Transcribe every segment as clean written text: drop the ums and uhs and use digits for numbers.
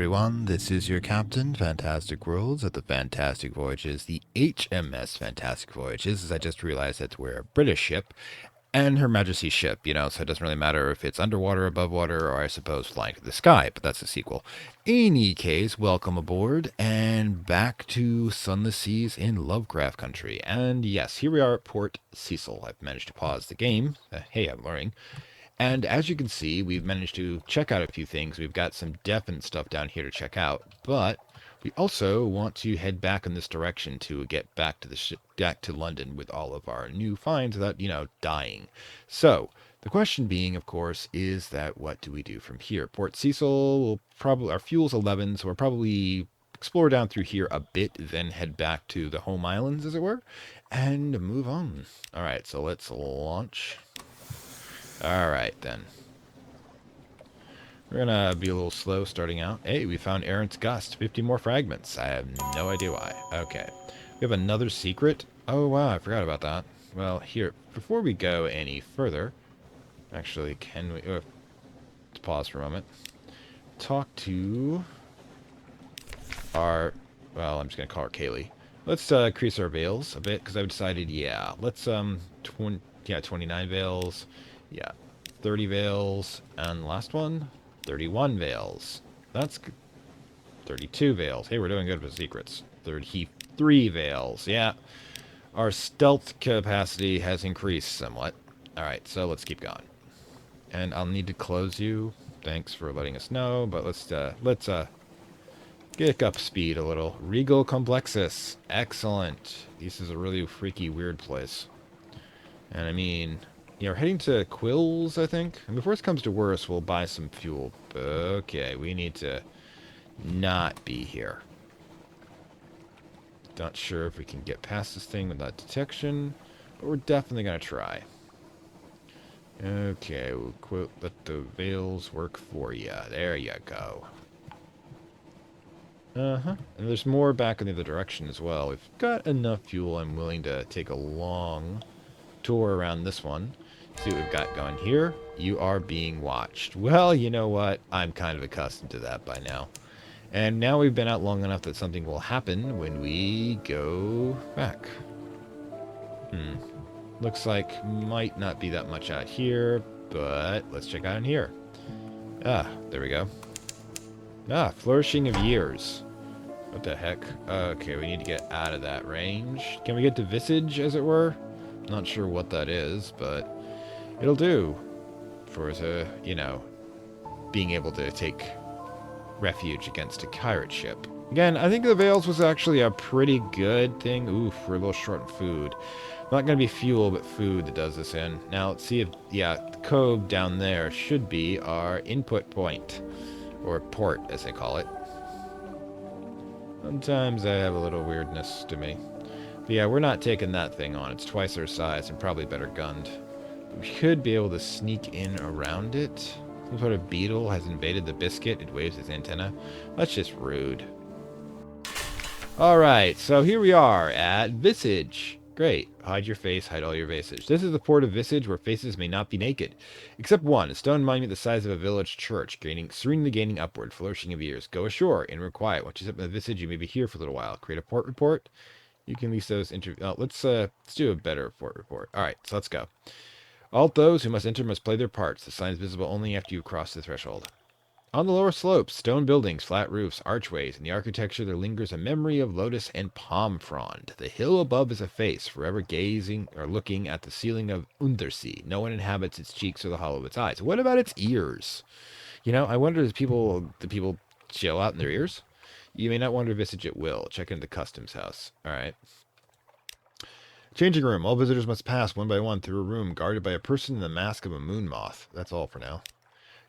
everyone, this is your captain, Fantastic Worlds at the Fantastic Voyages, the HMS Fantastic Voyages, as I just realized that's we're a British ship, and Her Majesty's ship, so it doesn't really matter if it's underwater, above water, or I suppose flying through the sky, but that's a sequel. Any case, welcome aboard, and back to Sunless Seas in Lovecraft Country. And yes, here we are at Port Cecil. I've managed to pause the game. Hey, I'm learning. And as you can see, we've managed to check out a few things. We've got some definite stuff down here to check out, but we also want to head back in this direction to get back to the back to London with all of our new finds without, dying. So the question being, of course, is that what do we do from here? Port Cecil will probably, our fuel's 11, so we'll probably explore down through here a bit, then head back to the home islands, as it were, and move on. All right, so let's launch. Alright, then. We're gonna be a little slow starting out. Hey, we found Errant's Gust. 50 more fragments. I have no idea why. Okay. We have another secret. Oh, wow, I forgot about that. Well, here, before we go any further... Actually, can we... let's pause for a moment. Talk to... our... Well, I'm just gonna call her Kaylee. Let's increase our veils a bit, because I've decided, yeah, let's, 29 veils... Yeah, 30 veils, and last one, 31 veils. That's good. 32 veils. Hey, we're doing good with secrets. 33 veils. Yeah, our stealth capacity has increased somewhat. Alright, so let's keep going. And I'll need to close you. Thanks for letting us know, but let's get up speed a little. Regal Complexus. Excellent. This is a really freaky, weird place. And I mean... we're heading to Quills, I think. And before it comes to worse, we'll buy some fuel. Okay, we need to not be here. Not sure if we can get past this thing without detection, but we're definitely going to try. Okay, we'll let the veils work for you. There you go. Uh-huh. And there's more back in the other direction as well. We've got enough fuel. I'm willing to take a long tour around this one. See what we've got going here. You are being watched. Well, you know what? I'm kind of accustomed to that by now. And now we've been out long enough that something will happen when we go back. Looks like might not be that much out here, but let's check out in here. Ah, there we go. Ah, flourishing of years. What the heck? Okay, we need to get out of that range. Can we get to Visage, as it were? Not sure what that is, but it'll do for being able to take refuge against a pirate ship. Again, I think the Veils was actually a pretty good thing. Oof, we're a little short on food. Not going to be fuel, but food that does this in. Now, let's see if, yeah, the cove down there should be our input point. Or port, as they call it. Sometimes I have a little weirdness to me. But yeah, we're not taking that thing on. It's twice our size and probably better gunned. We should be able to sneak in around it. Some sort of beetle has invaded the biscuit. It waves its antenna. That's just rude. Alright, so here we are at Visage. Great. Hide your face, hide all your Visage. This is the port of Visage where faces may not be naked. Except one, a stone monument the size of a village church, serenely gaining upward, flourishing of years. Go ashore, and we're quiet. Once you step in the Visage, you may be here for a little while. Create a port report. You can lease those let's do a better port report. Alright, so let's go. All those who must enter must play their parts. The sign is visible only after you cross the threshold. On the lower slopes, stone buildings, flat roofs, archways. In the architecture there lingers a memory of lotus and palm frond. The hill above is a face, forever gazing or looking at the ceiling of Undersea. No one inhabits its cheeks or the hollow of its eyes. What about its ears? I wonder do people chill out in their ears? You may not wander Visage at will. Check into the customs house. Alright. Changing room. All visitors must pass one by one through a room guarded by a person in the mask of a moon moth. That's all for now.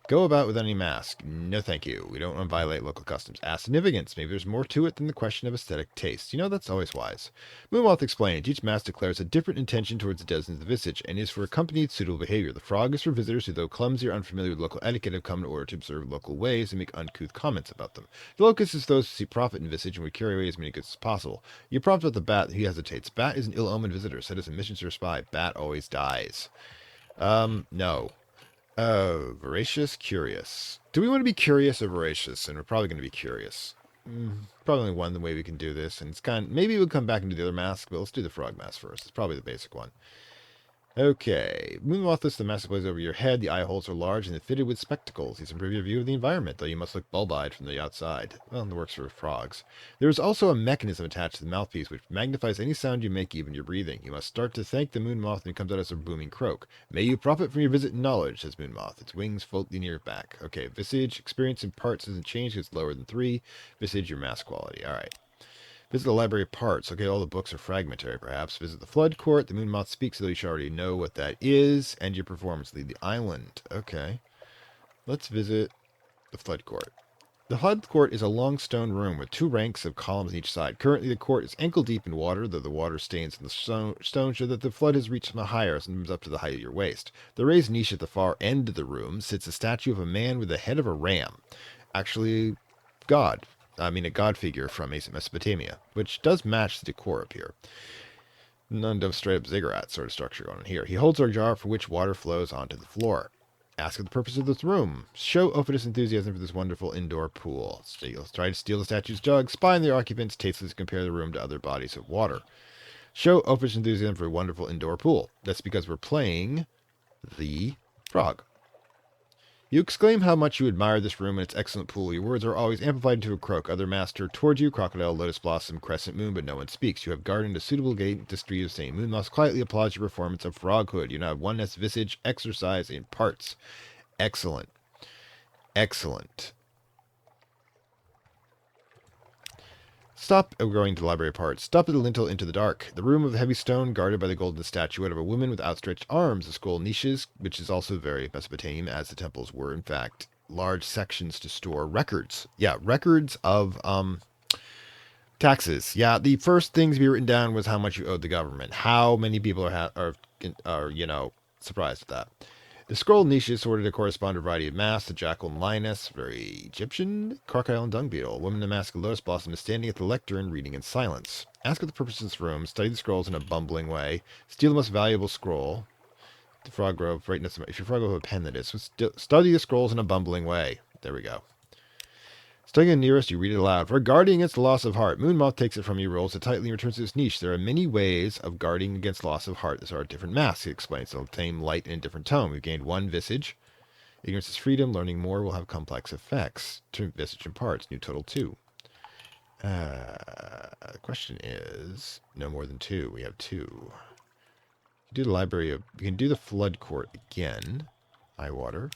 Go about without any mask. No thank you. We don't want to violate local customs. Ask significance. Maybe there's more to it than the question of aesthetic taste. That's always wise. Moonmoth explained. Each mask declares a different intention towards the denizens of the Visage, and is for accompanied suitable behavior. The frog is for visitors who, though clumsy or unfamiliar with local etiquette, have come in order to observe local ways and make uncouth comments about them. The locust is those who see profit in Visage and would carry away as many goods as possible. You prompt about the bat, he hesitates. Bat is an ill-omened visitor. Said as a mission to spy. Bat always dies. No. Oh, voracious, curious. Do we want to be curious or voracious? And we're probably going to be curious. Probably only one way we can do this, and it's maybe we'll come back and do the other mask, but let's do the frog mask first. It's probably the basic one. Okay. Moonmoth is the mask plays over your head. The eye holes are large and fitted with spectacles. These improve your view of the environment, though you must look bulb-eyed from the outside. Well, it works for frogs. There is also a mechanism attached to the mouthpiece which magnifies any sound you make, even your breathing. You must start to thank the moonmoth when it comes out as a booming croak. May you profit from your visit in knowledge, says Moonmoth. Its wings float near your back. Okay, Visage. Experience in parts doesn't change. It's lower than 3. Visage, your mask quality. All right. Visit the library of parts. Okay, all the books are fragmentary, perhaps. Visit the flood court. The moonmoth speaks, though you should already know what that is. End your performance. Leave the island. Okay. Let's visit the flood court. The flood court is a long stone room with 2 ranks of columns on each side. Currently, the court is ankle deep in water, though the water stains in the stone show that the flood has reached from higher, sometimes up to the height of your waist. The raised niche at the far end of the room sits a statue of a man with the head of a ram. Actually, God. A god figure from ancient Mesopotamia, which does match the decor up here. None of straight up ziggurat sort of structure going on here. He holds a jar for which water flows onto the floor. Ask of the purpose of this room. Show Ophidus enthusiasm for this wonderful indoor pool. Try to steal the statue's jug. Spy on the occupants. Tastelessly compare the room to other bodies of water. Show Ophidus enthusiasm for a wonderful indoor pool. That's because we're playing the frog. You exclaim how much you admire this room and its excellent pool. Your words are always amplified into a croak. Other master towards you, crocodile, lotus blossom, crescent moon, but no one speaks. You have gardened a suitable gate to street of saying. Moonmoth quietly applauds your performance of froghood. You now have oneness, visage, exercise in parts. Excellent. Excellent. Stop going to the library parts. Stop at the lintel into the dark. The room of heavy stone guarded by the golden statuette of a woman with outstretched arms. The scroll niches, which is also very Mesopotamian, as the temples were, in fact, large sections to store records. Yeah, records of taxes. Yeah, the first thing to be written down was how much you owed the government. How many people are surprised at that. The scroll niches sorted to correspond to a variety of masks. The jackal and lioness, very Egyptian. Crocodile and dung beetle. A woman in a mask of lotus blossom is standing at the lectern reading in silence. Ask what the purpose of this room. Study the scrolls in a bumbling way. Steal the most valuable scroll. The frog grove, right next to if your frog grove have a pen that is. Study the scrolls in a bumbling way. There we go. Studying the nearest, you read it aloud. For guarding against the loss of heart, Moonmoth takes it from you, rolls it tightly, and returns to its niche. There are many ways of guarding against loss of heart. There are different masks, he explains. They'll obtain light in a different tone. We've gained 1 visage. Ignorance is freedom. Learning more will have complex effects. Turn visage in parts. New total 2. The question is, no more than 2. We have 2. Do the library of... We can do the flood court again. Eye water.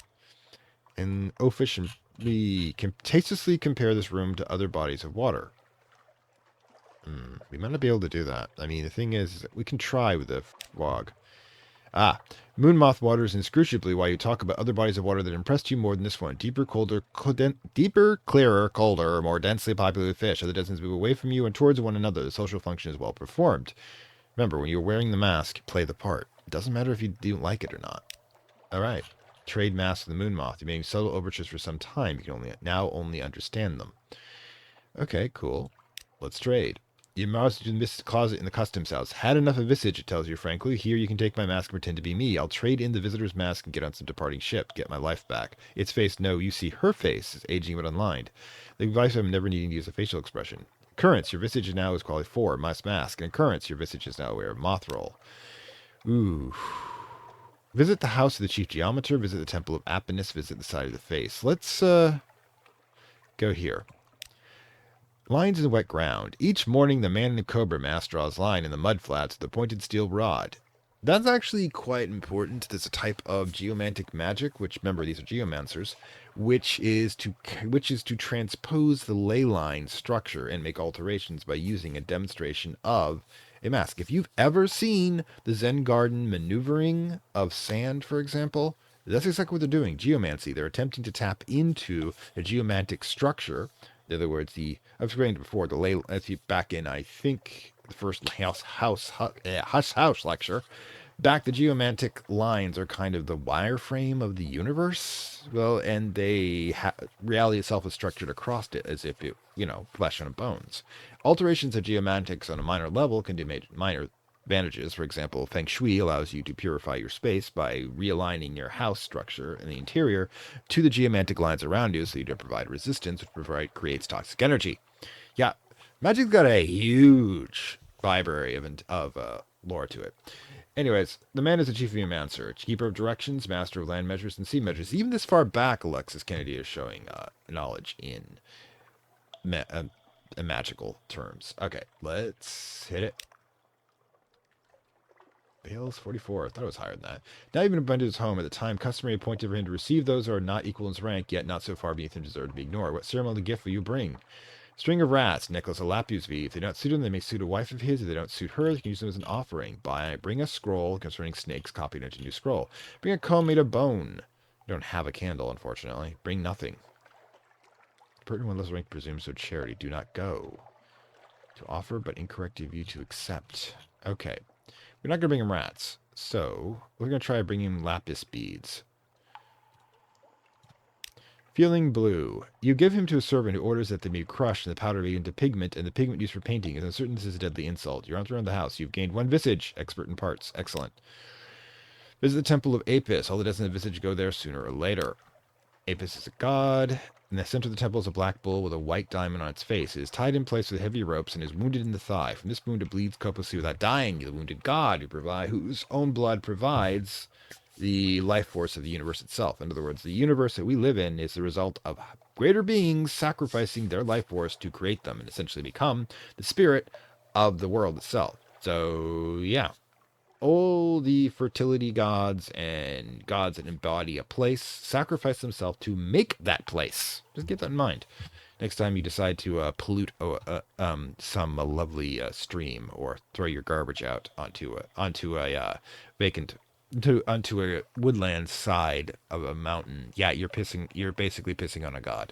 And Ofish and... We can tastelessly compare this room to other bodies of water. We might not be able to do that. I mean, the thing is we can try with the frog. Moonmoth waters inscrutably while you talk about other bodies of water that impressed you more than this one. Deeper, clearer, colder, more densely populated fish. Other dozens move away from you and towards one another. The social function is well performed. Remember, when you're wearing the mask, play the part. It doesn't matter if you don't like it or not. All right. Trade masks with the Moonmoth. You made subtle overtures for some time. You can only understand them. Okay, cool. Let's trade. You moused in this closet in the customs house. Had enough of Visage, it tells you frankly. Here you can take my mask and pretend to be me. I'll trade in the visitor's mask and get on some departing ship. Get my life back. Its face, no, you see her face is aging but unlined. The advice I'm never needing to use a facial expression. Occurrence, your visage now is quality 4. My mask. And occurrence, your visage is now aware of moth roll. Ooh. Visit the house of the chief geometer. Visit the temple of Apenus. Visit the side of the face. Let's go here. Lines in the wet ground. Each morning, the man in the cobra mask draws line in the mud flats with a pointed steel rod. That's actually quite important. There's a type of geomantic magic, which, remember, these are geomancers, which is to transpose the ley line structure and make alterations by using a demonstration of a mask. If you've ever seen the Zen garden maneuvering of sand, for example, that's exactly what they're doing. Geomancy. They're attempting to tap into a geomantic structure. In other words, I've explained before, the ley, as you back in, I think, the first house lecture, the geomantic lines are kind of the wireframe of the universe. Well, and reality itself is structured across it as if it, flesh and bones. Alterations of geomantics on a minor level can do minor advantages. For example, Feng Shui allows you to purify your space by realigning your house structure in the interior to the geomantic lines around you so you don't provide resistance, which creates toxic energy. Yeah, Magic's got a huge library of lore to it. Anyways, the man is the chief of Geomancer, keeper of directions, master of land measures and sea measures. Even this far back, Alexis Kennedy is showing knowledge in magical terms. Okay, let's hit it. Bales 44. I thought it was higher than that. Not even abundant his home at the time customary appointed for him to receive those who are not equal in his rank, yet not so far beneath him deserve to be ignored. What ceremonial gift will you bring? String of rats, necklace of lapus V. If they don't suit him, they may suit a wife of his. If they don't suit her, they can use them as an offering. Bring a scroll concerning snakes, copied into a new scroll. Bring a comb made of bone. I don't have a candle, unfortunately. Bring nothing. Pertinent one less rank presumes so charity. Do not go. To offer, but incorrect of you to accept. Okay. We're not going to bring him rats. So, we're going to try bringing him lapis beads. Feeling blue. You give him to a servant who orders that they be crushed and the powder made into pigment, and the pigment used for painting is uncertain this is a deadly insult. You're around the house. You've gained one visage. Expert in parts. Excellent. Visit the temple of Apis. All the destined visage go there sooner or later. Apis is a god. In the center of the temple is a black bull with a white diamond on its face. It is tied in place with heavy ropes and is wounded in the thigh. From this wound it bleeds copiously without dying. The wounded god whose own blood provides the life force of the universe itself. In other words, the universe that we live in is the result of greater beings sacrificing their life force to create them and essentially become the spirit of the world itself. So, yeah. All the fertility gods and gods that embody a place sacrifice themselves to make that place. Just keep that in mind. Next time you decide to pollute some lovely stream or throw your garbage out onto a vacant onto a woodland side of a mountain, yeah, you're basically pissing on a god.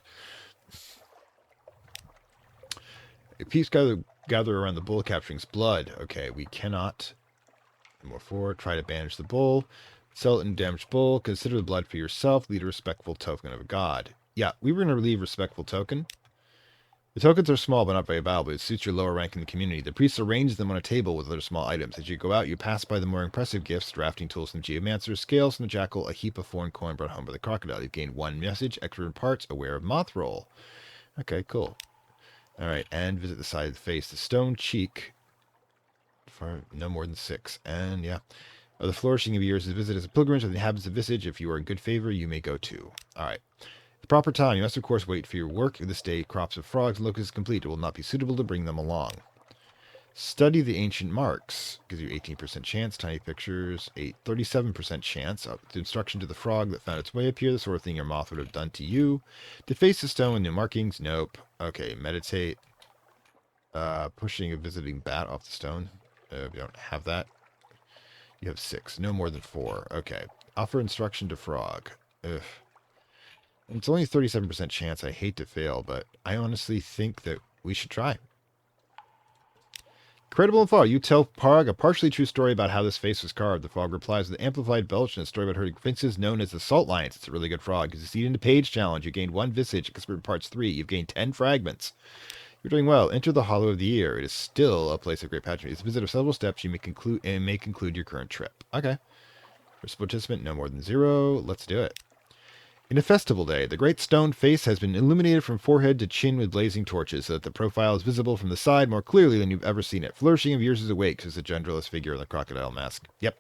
Peace gather around the bull capturing its blood. Okay, we cannot. More 4. Try to banish the bull. Sell it in damaged bull. Consider the blood for yourself. Lead a respectful token of a god. Yeah, we were going to leave respectful token. The tokens are small but not very valuable. It suits your lower rank in the community. The priest arranges them on a table with other small items. As you go out, you pass by the more impressive gifts, drafting tools from the geomancer, scales from the jackal, a heap of foreign coin brought home by the crocodile. You've gained one message, expert in parts, aware of moth roll. Okay, cool. Alright, and visit the side of the face. The stone cheek. For no more than 6. And yeah. The flourishing of years is visited as a pilgrimage of the inhabitants of Visage. If you are in good favor, you may go too. Alright. The proper time, you must of course wait for your work. This day, crops of frogs and locusts complete. It will not be suitable to bring them along. Study the ancient marks. Gives you 18% chance. Tiny pictures, 37% chance. The instruction to the frog that found its way up here. The sort of thing your moth would have done to you. Deface the stone with new markings. Nope. Okay, meditate. Pushing a visiting bat off the stone. You don't have that. You have 6. No more than 4. Okay. Offer instruction to frog. Ugh. It's only a 37% chance. I hate to fail, but I honestly think that we should try. Credible info. You tell Parg a partially true story about how this face was carved. The frog replies with an amplified belch and a story about her princes known as the Salt Lions. It's a really good frog. You succeed in the page challenge. You gained 1 visage. Expert in parts 3. You've gained 10 fragments. You're doing well. Enter the Hollow of the Ear. It is still a place of great patronage. It's a visit of several steps. You may conclude your current trip. Okay. First participant, no more than 0. Let's do it. In a festival day, the great stone face has been illuminated from forehead to chin with blazing torches, so that the profile is visible from the side more clearly than you've ever seen it. Flourishing of years is awake, says the genderless figure in the crocodile mask. Yep.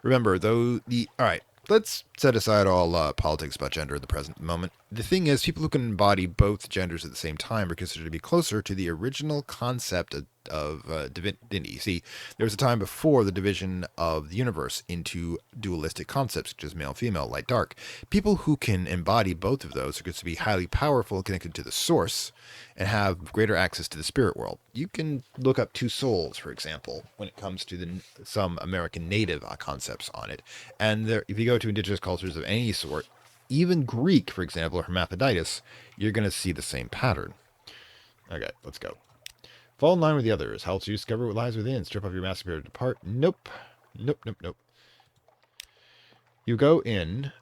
Remember, though, alright, let's set aside all politics about gender in the present moment. The thing is, people who can embody both genders at the same time are considered to be closer to the original concept of divinity. See, there was a time before the division of the universe into dualistic concepts, such as male, female, light, dark. People who can embody both of those are considered to be highly powerful, connected to the source, and have greater access to the spirit world. You can look up Two Souls, for example, when it comes to some American native concepts on it. And if you go to indigenous cultures of any sort, even Greek, for example, or Hermaphroditus, you're going to see the same pattern. Okay, let's go. Fall in line with the others. Helps you discover what lies within. Strip off your mask to depart. Nope. Nope, nope, nope. You go in.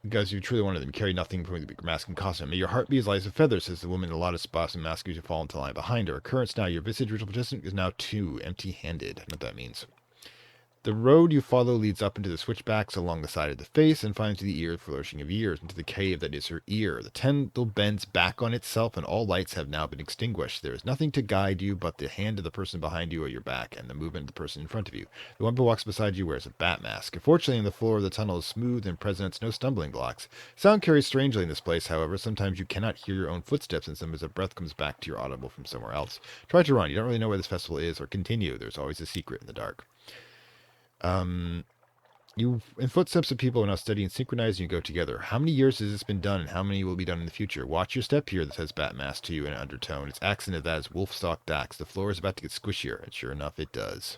because you truly wanted them to carry nothing from the masculine costume. May your heart be as light as a feather, says the woman in a lot of spots and masks you fall into line behind her. Occurrence now, your visage ritual participant is now too empty-handed. I don't know what that means. The road you follow leads up into the switchbacks along the side of the face and finds the ear flourishing of years into the cave that is her ear. The tendril bends back on itself, and all lights have now been extinguished. There is nothing to guide you but the hand of the person behind you or your back, and the movement of the person in front of you. The one who walks beside you wears a bat mask. Unfortunately, the floor of the tunnel is smooth and presents no stumbling blocks. Sound carries strangely in this place, however. Sometimes you cannot hear your own footsteps, and sometimes a breath comes back to your audible from somewhere else. Try to run. You don't really know where this festival is, or continue. There's always a secret in the dark. You and footsteps of people are now steady and synchronized, and you go together. How many years has this been done, and how many will be done in the future? Watch your step here, that says Batmask to you in an undertone. Its accent of that is Wolfstock Dax. The floor is about to get squishier, and sure enough, it does.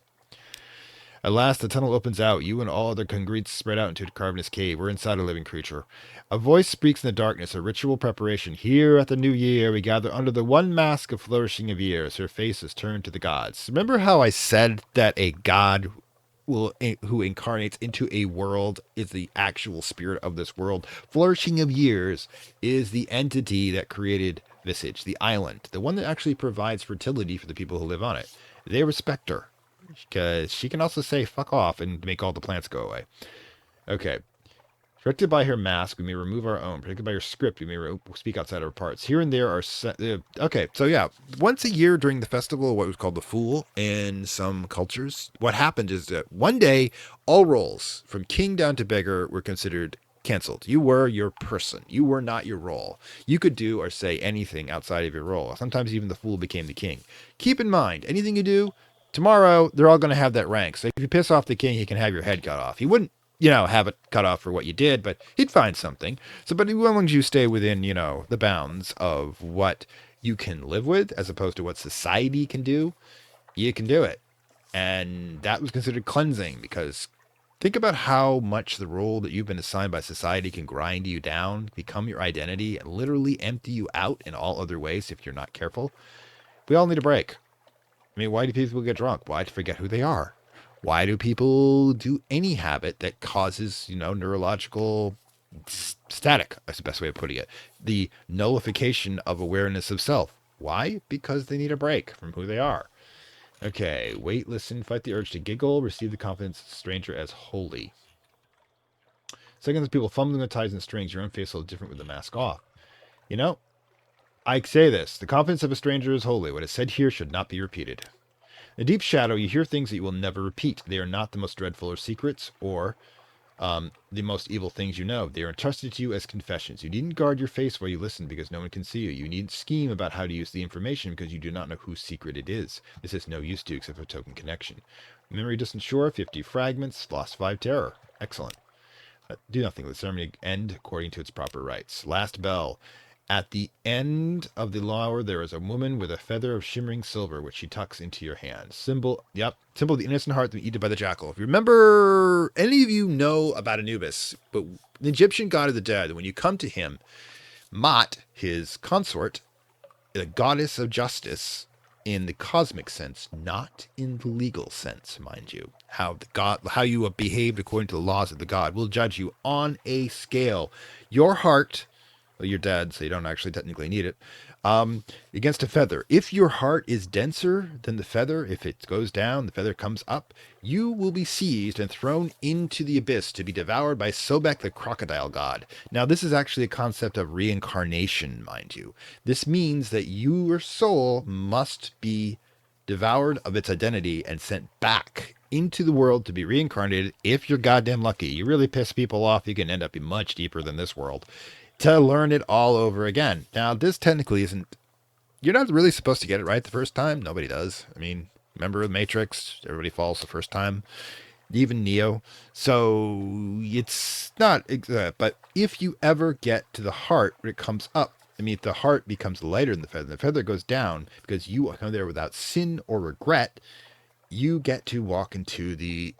At last, the tunnel opens out. You and all other congregates spread out into a cavernous cave. We're inside a living creature. A voice speaks in the darkness, a ritual preparation. Here at the new year, we gather under the one mask of flourishing of years. Her face is turned to the gods. Remember how I said that a god who incarnates into a world is the actual spirit of this world? Flourishing of years is the entity that created Visage, the island, the one that actually provides fertility for the people who live on it. They respect her because she can also say fuck off and make all the plants go away. Okay. Protected by her mask, we may remove our own. Protected by her script, we may speak outside our parts. Here and there are... okay, so yeah. Once a year during the festival, what was called the Fool in some cultures, what happened is that one day, all roles, from king down to beggar, were considered canceled. You were your person. You were not your role. You could do or say anything outside of your role. Sometimes even the Fool became the king. Keep in mind, anything you do, tomorrow, they're all going to have that rank. So if you piss off the king, he can have your head cut off. He wouldn't have it cut off for what you did, but he'd find something. So, but as long as you stay within, the bounds of what you can live with, as opposed to what society can do, you can do it. And that was considered cleansing, because think about how much the role that you've been assigned by society can grind you down, become your identity, and literally empty you out in all other ways if you're not careful. We all need a break. I mean, why do people get drunk? Why forget who they are? Why do people do any habit that causes, neurological static? That's the best way of putting it. The nullification of awareness of self. Why? Because they need a break from who they are. Okay, wait, listen, fight the urge to giggle, receive the confidence of the stranger as holy. Second, people fumbling with ties and strings, your own face will look different with the mask off. I say this, the confidence of a stranger is holy. What is said here should not be repeated. In the deep shadow, you hear things that you will never repeat. They are not the most dreadful or secrets or the most evil things you know. They are entrusted to you as confessions. You needn't guard your face while you listen because no one can see you. You needn't scheme about how to use the information because you do not know whose secret it is. This is no use to you except for token connection. Memory distant shore, 50 fragments, lost 5 terror. Excellent. Do nothing. Let the ceremony end according to its proper rites. Last bell. At the end of the hour, there is a woman with a feather of shimmering silver, which she tucks into your hand. Symbol of the innocent heart that eaten by the jackal. If you remember, any of you know about Anubis, but the Egyptian god of the dead, when you come to him, Mot, his consort, the goddess of justice, in the cosmic sense, not in the legal sense, mind you. How you have behaved according to the laws of the god will judge you on a scale. Your heart... well, you're dead, so you don't actually technically need it, against a feather. If your heart is denser than the feather, if it goes down, the feather comes up, you will be seized and thrown into the abyss to be devoured by Sobek, the crocodile god. Now, this is actually a concept of reincarnation, mind you. This means that your soul must be devoured of its identity and sent back into the world to be reincarnated if you're goddamn lucky. You really piss people off, you can end up much deeper than this world, to learn it all over again. Now, this technically isn't... you're not really supposed to get it right the first time. Nobody does. I mean, remember the Matrix? Everybody falls the first time. Even Neo. So, it's not... but if you ever get to the heart, when it comes up, if the heart becomes lighter than the feather goes down, because you come there without sin or regret, you get to walk into the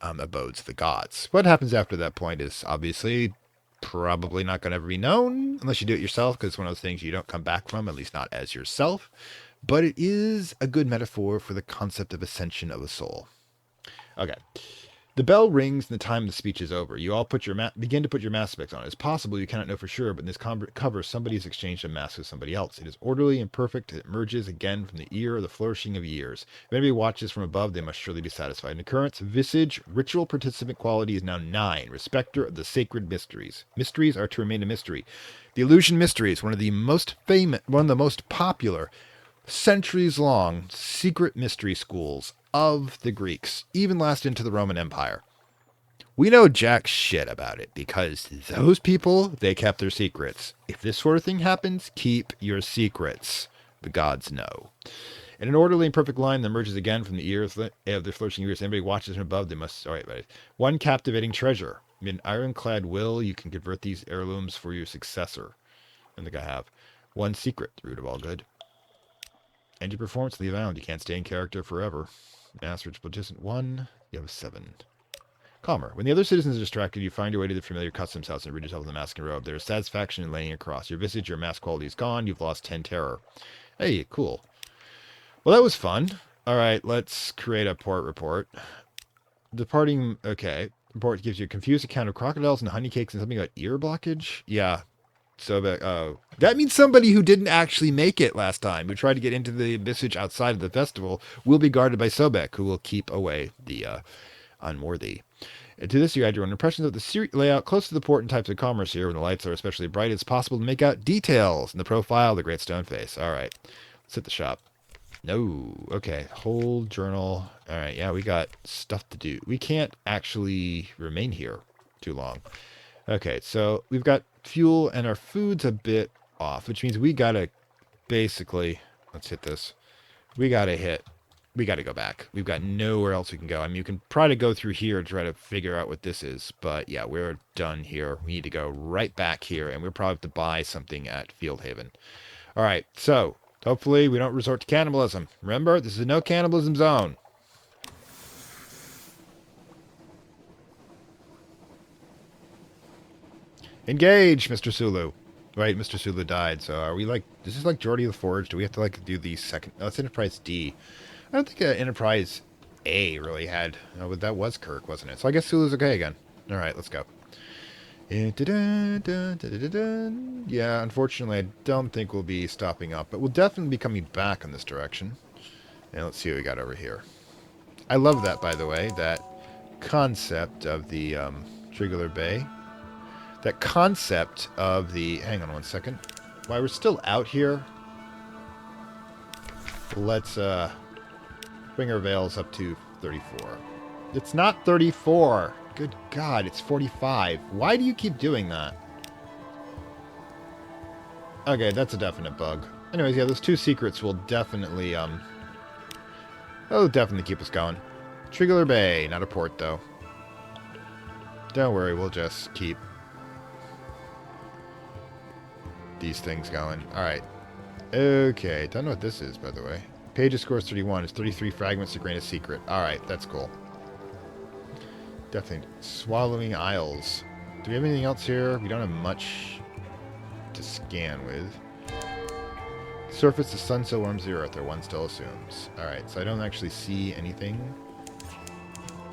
abodes of the gods. What happens after that point is obviously... probably not going to ever be known unless you do it yourself, because it's one of those things you don't come back from, at least not as yourself. But it is a good metaphor for the concept of ascension of a soul. Okay. The bell rings and the time of the speech is over. You all begin to put your mask specs on. It's possible you cannot know for sure, but in this cover, somebody has exchanged a mask with somebody else. It is orderly and perfect. It emerges again from the ear of the flourishing of years. If anybody watches from above, they must surely be satisfied. In occurrence, Visage, ritual participant quality is now 9. Respecter of the sacred mysteries. Mysteries are to remain a mystery. The illusion mystery is one of the most popular, centuries-long secret mystery schools of the Greeks, even last into the Roman Empire. We know jack shit about it because those people, they kept their secrets. If this sort of thing happens, keep your secrets. The gods know. In an orderly and perfect line that emerges again from the ears of the flourishing years, anybody watches from above, they must... All right, buddy. One captivating treasure. In an ironclad will, you can convert these heirlooms for your successor. I think I have. One secret, the root of all good. End your performance, leave out. You can't stay in character forever. Master participant 1, you have a 7. Calmer. When the other citizens are distracted, you find your way to the familiar customs house and rid yourself of the mask and robe. There is satisfaction in laying across. Your visage, your mask quality is gone. You've lost 10 terror. Hey, cool. Well, that was fun. All right, let's create a port report. Departing, okay. Report gives you a confused account of crocodiles and honeycakes and something about ear blockage. Yeah. So that means somebody who didn't actually make it last time, who tried to get into the Visage outside of the festival, will be guarded by Sobek, who will keep away the unworthy. And to this, you add your own impressions of the layout close to the port and types of commerce here. When the lights are especially bright, it's possible to make out details in the profile of the Great Stone Face. All right, let's hit the shop. No, okay, whole journal. All right, yeah, we got stuff to do. We can't actually remain here too long. Okay, so we've got fuel and our food's a bit off, which means we gotta basically, let's hit this. We gotta go back. We've got nowhere else we can go. I mean, you can try to go through here to try to figure out what this is, but yeah, we're done here. We need to go right back here, and we'll probably have to buy something at Field Haven. All right, so hopefully we don't resort to cannibalism. Remember, this is a no cannibalism zone. Engage, Mr. Sulu. Right, Mr. Sulu died, so are we like... This is like Geordie the Forge. Do we have to like do the second... Oh, it's Enterprise D. I don't think Enterprise A really had... Oh, but that was Kirk, wasn't it? So I guess Sulu's okay again. Alright, let's go. Yeah, unfortunately, I don't think we'll be stopping up, but we'll definitely be coming back in this direction. And let's see what we got over here. I love that, by the way, that concept of the Trigular Bay. That concept of the... Hang on one second. While we're still out here, let's bring our veils up to 34. It's not 34. Good God, it's 45. Why do you keep doing that? Okay, that's a definite bug. Anyways, yeah, those two secrets will definitely, that'll definitely keep us going. Trigular Bay, not a port, though. Don't worry, we'll just keep these things going. Alright. Okay, don't know what this is, by the way. Pages scores 31. It's 33 fragments to gain a secret. Alright, that's cool. Definitely. Swallowing Isles. Do we have anything else here? We don't have much to scan with. Surface, the sun still warms the earth, or one still assumes. Alright, so I don't actually see anything.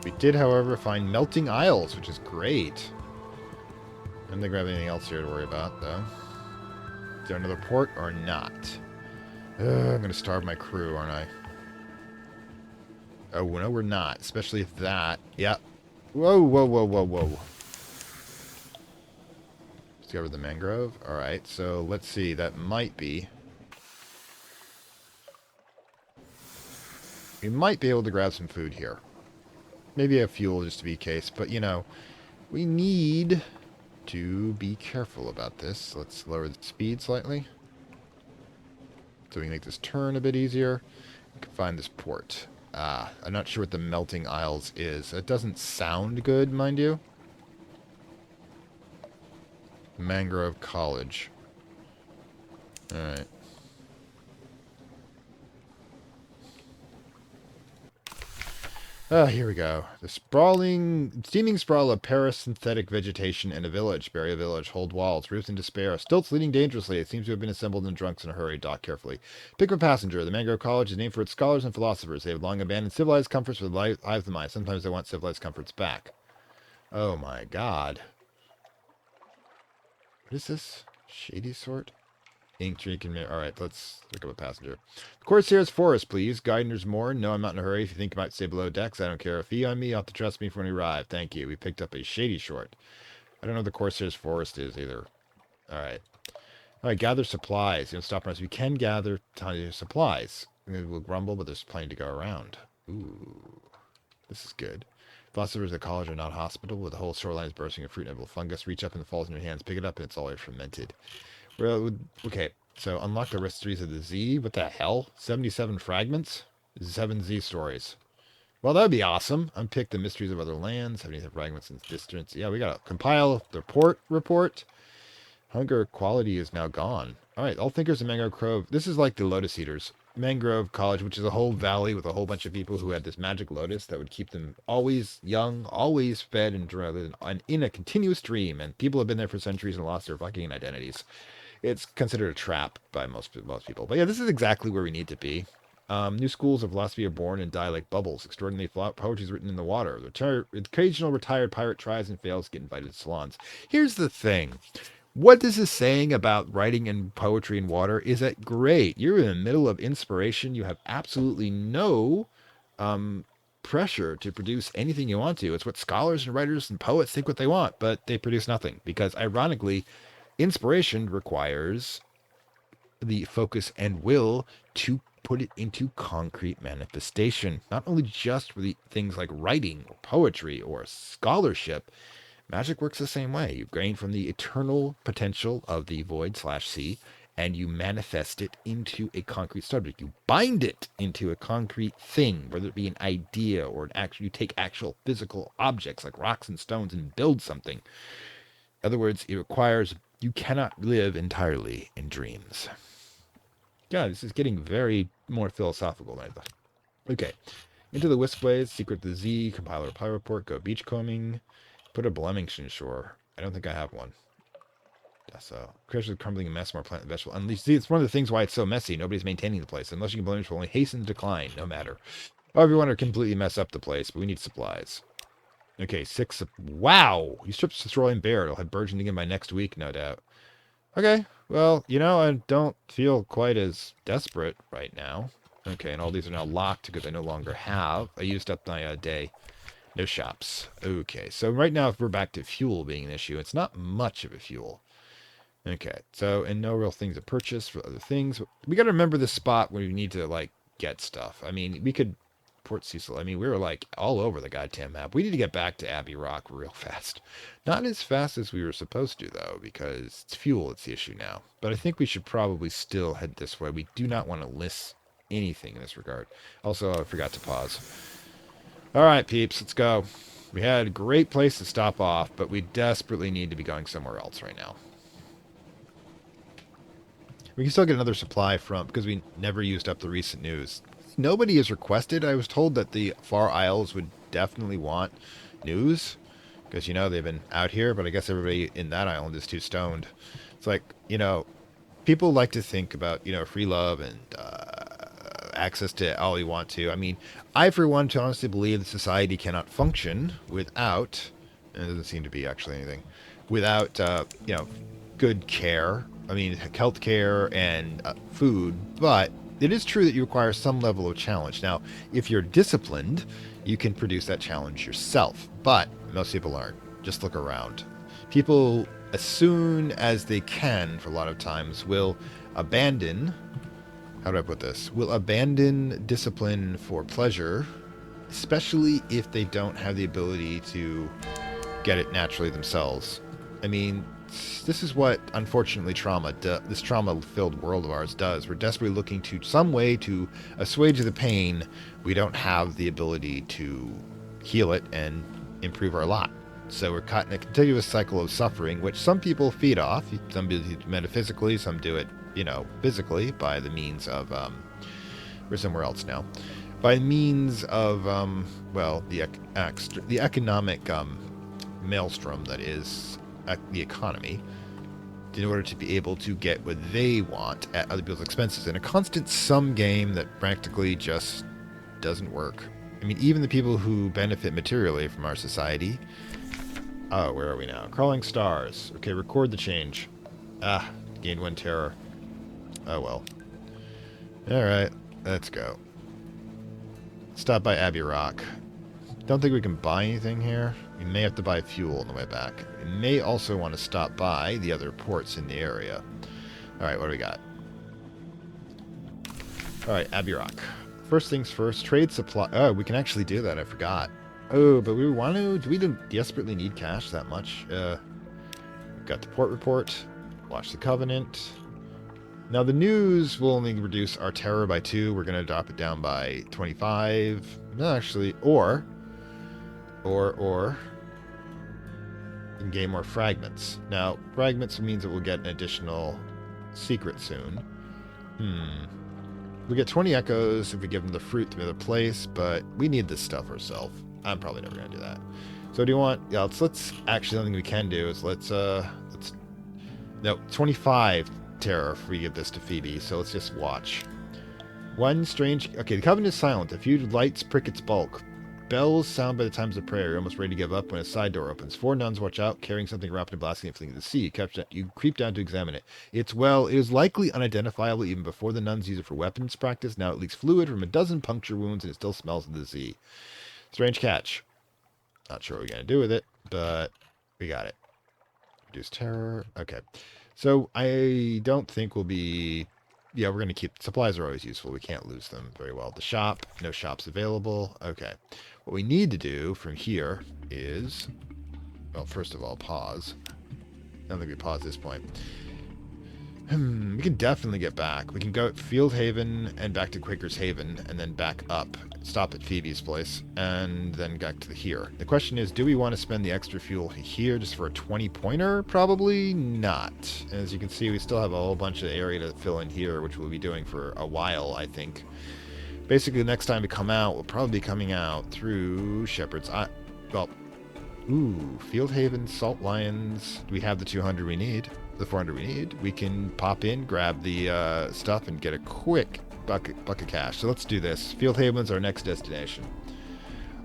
We did, however, find Melting Isles, which is great. I don't think we have anything else here to worry about, though. Is there another port or not? I'm going to starve my crew, aren't I? Oh, no, we're not. Especially if that... Yeah. Whoa, whoa, whoa, whoa, whoa. Discover the mangrove. Alright, so let's see. That might be... We might be able to grab some food here. Maybe a fuel just to be case. But, you know, we need to be careful about this. Let's lower the speed slightly, so we can make this turn a bit easier. We can find this port. I'm not sure what the Melting Isles is. It doesn't sound good, mind you. Mangrove College. Alright. Here we go. The steaming sprawl of parasynthetic vegetation in a village. Bury a village. Hold walls. Roofs in despair. Stilts leaning dangerously. It seems to have been assembled in drunks in a hurry. Dock carefully. Pick up a passenger. The Mangrove College is named for its scholars and philosophers. They have long abandoned civilized comforts for the lives of the mind. Sometimes they want civilized comforts back. Oh my god. What is this? Shady sort? Ink drink and alright, let's look up a passenger. Corsair's Forest, please. Guiders Mourn. No, I'm not in a hurry. If you think you might stay below decks, I don't care. A fee on me, you'll have to trust me for when we arrive. Thank you. We picked up a shady short. I don't know what the Corsair's Forest is either. Alright. Alright, gather supplies. You don't stop us. We can gather tons of supplies. We'll grumble, but there's plenty to go around. Ooh. This is good. Philosophers at college are not hospitable, with the whole shoreline is bursting with fruit and edible fungus. Reach up and it falls in your hands. Pick it up and it's already fermented. Well, okay, so unlock the mysteries of the Z. What the hell? 77 fragments? 7 Z stories. Well, that would be awesome. Unpick the mysteries of other lands. 77 fragments in distance. Yeah, we got to compile the report. Hunger quality is now gone. All right, all thinkers of Mangrove Grove. This is like the Lotus Eaters. Mangrove College, which is a whole valley with a whole bunch of people who had this magic lotus that would keep them always young, always fed and in a continuous dream. And people have been there for centuries and lost their fucking identities. It's considered a trap by most people. But yeah, this is exactly where we need to be. New schools of philosophy are born and die like bubbles. Extraordinary poetry is written in the water. The occasional retired pirate tries and fails to get invited to salons. Here's the thing. What this is saying about writing and poetry in water is that great. You're in the middle of inspiration. You have absolutely no pressure to produce anything you want to. It's what scholars and writers and poets think what they want, but they produce nothing. Because ironically, inspiration requires the focus and will to put it into concrete manifestation. Not only just for the things like writing or poetry or scholarship. Magic works the same way. You gain from the eternal potential of the void/sea, and you manifest it into a concrete subject. You bind it into a concrete thing, whether it be an idea or you take actual physical objects like rocks and stones and build something. In other words, it requires you cannot live entirely in dreams. God, this is getting very more philosophical than I thought. Okay. Into the Whiskways, Secret the Z, Compiler Reply Report, Go Beachcombing, put a Blemmington shore. I don't think I have one. So, creatures of crumbling mess, more plant and vegetable. And see, it's one of the things why it's so messy. Nobody's maintaining the place. Unless you can blemish will only hasten the decline, no matter. However, you want to completely mess up the place, but we need supplies. Okay, 6. Wow! You stripped Cerulean Bear. It'll have burgeoning in by next week, no doubt. Okay, well, I don't feel quite as desperate right now. Okay, and all these are now locked because I no longer have. I used up my day. No shops. Okay, so right now if we're back to fuel being an issue, it's not much of a fuel. Okay, so, and no real things to purchase for other things. We got to remember this spot where we need to, get stuff. I mean, we could... Port Cecil. I mean, we were, all over the goddamn map. We need to get back to Abbey Rock real fast. Not as fast as we were supposed to, though, because it's fuel that's the issue now. But I think we should probably still head this way. We do not want to list anything in this regard. Also, I forgot to pause. All right, peeps, let's go. We had a great place to stop off, but we desperately need to be going somewhere else right now. We can still get another supply because we never used up the recent news. Nobody has requested. I was told that the Far Isles would definitely want news because, they've been out here, but I guess everybody in that island is too stoned. It's like, people like to think about, free love and access to all you want to. I mean, I, for one, honestly believe that society cannot function without, and it doesn't seem to be actually anything, without, good care. I mean, health care and food, but it is true that you require some level of challenge. Now, if you're disciplined, you can produce that challenge yourself. But most people aren't. Just look around. People, as soon as they can, for a lot of times, will abandon... How do I put this? Will abandon discipline for pleasure, especially if they don't have the ability to get it naturally themselves. I mean... This is what, unfortunately, this trauma-filled world of ours does. We're desperately looking to some way to assuage the pain. We don't have the ability to heal it and improve our lot. So we're caught in a continuous cycle of suffering, which some people feed off. Some do it metaphysically, some do it, physically by the means of... we're somewhere else now. by means of, well, the economic maelstrom that is the economy, in order to be able to get what they want at other people's expenses in a constant sum game that practically just doesn't work. I mean, even the people who benefit materially from our society. Oh, where are we now? Crawling stars. Okay, record the change. Ah, gained 1 terror. Oh well. Alright, let's go. Stop by Abbey Rock. Don't think we can buy anything here. We may have to buy fuel on the way back. We may also want to stop by the other ports in the area. Alright, what do we got? Alright, Abbey Rock. First things first, trade supply. Oh, we can actually do that, I forgot. Oh, but we want to... Do we desperately need cash that much? We've got the port report. Watch the Covenant. Now, the news will only reduce our terror by 2. We're going to drop it down by 25. No, actually, or... You can gain more fragments. Now, fragments means that we'll get an additional secret soon. We get 20 echoes if we give them the fruit to another place, but we need this stuff ourselves. I'm probably never going to do that. So do you want... Yeah, let's actually, something we can do is let's no, 25 terror if we give this to Phoebe, so let's just watch. One strange... Okay, the Covenant is silent. A few lights prick its bulk. Bells sound by the times of prayer. You're almost ready to give up when a side door opens. 4 nuns watch out, carrying something wrapped and blasting and fleeing to the sea. You creep down to examine it. It is likely unidentifiable even before the nuns use it for weapons practice. Now it leaks fluid from a dozen puncture wounds and it still smells of the sea. Strange catch. Not sure what we're going to do with it, but we got it. Reduce terror. Okay. So I don't think we'll be... Yeah, we're going to keep... Supplies are always useful. We can't lose them very well. The shop. No shops available. Okay. What we need to do from here is... Well, first of all, pause. I don't think we pause at this point. We can definitely get back. We can go at Field Haven and back to Quaker's Haven, and then back up, stop at Phoebe's place, and then back to here. The question is, do we want to spend the extra fuel here just for a 20-pointer? Probably not. As you can see, we still have a whole bunch of area to fill in here, which we'll be doing for a while, I think. Basically, the next time we come out, we'll probably be coming out through Shepherd's... Field Haven, Salt Lions. Do we have the 200 we need? The 400 we need? We can pop in, grab the stuff, and get a quick buck of cash. So let's do this. Field Haven's our next destination.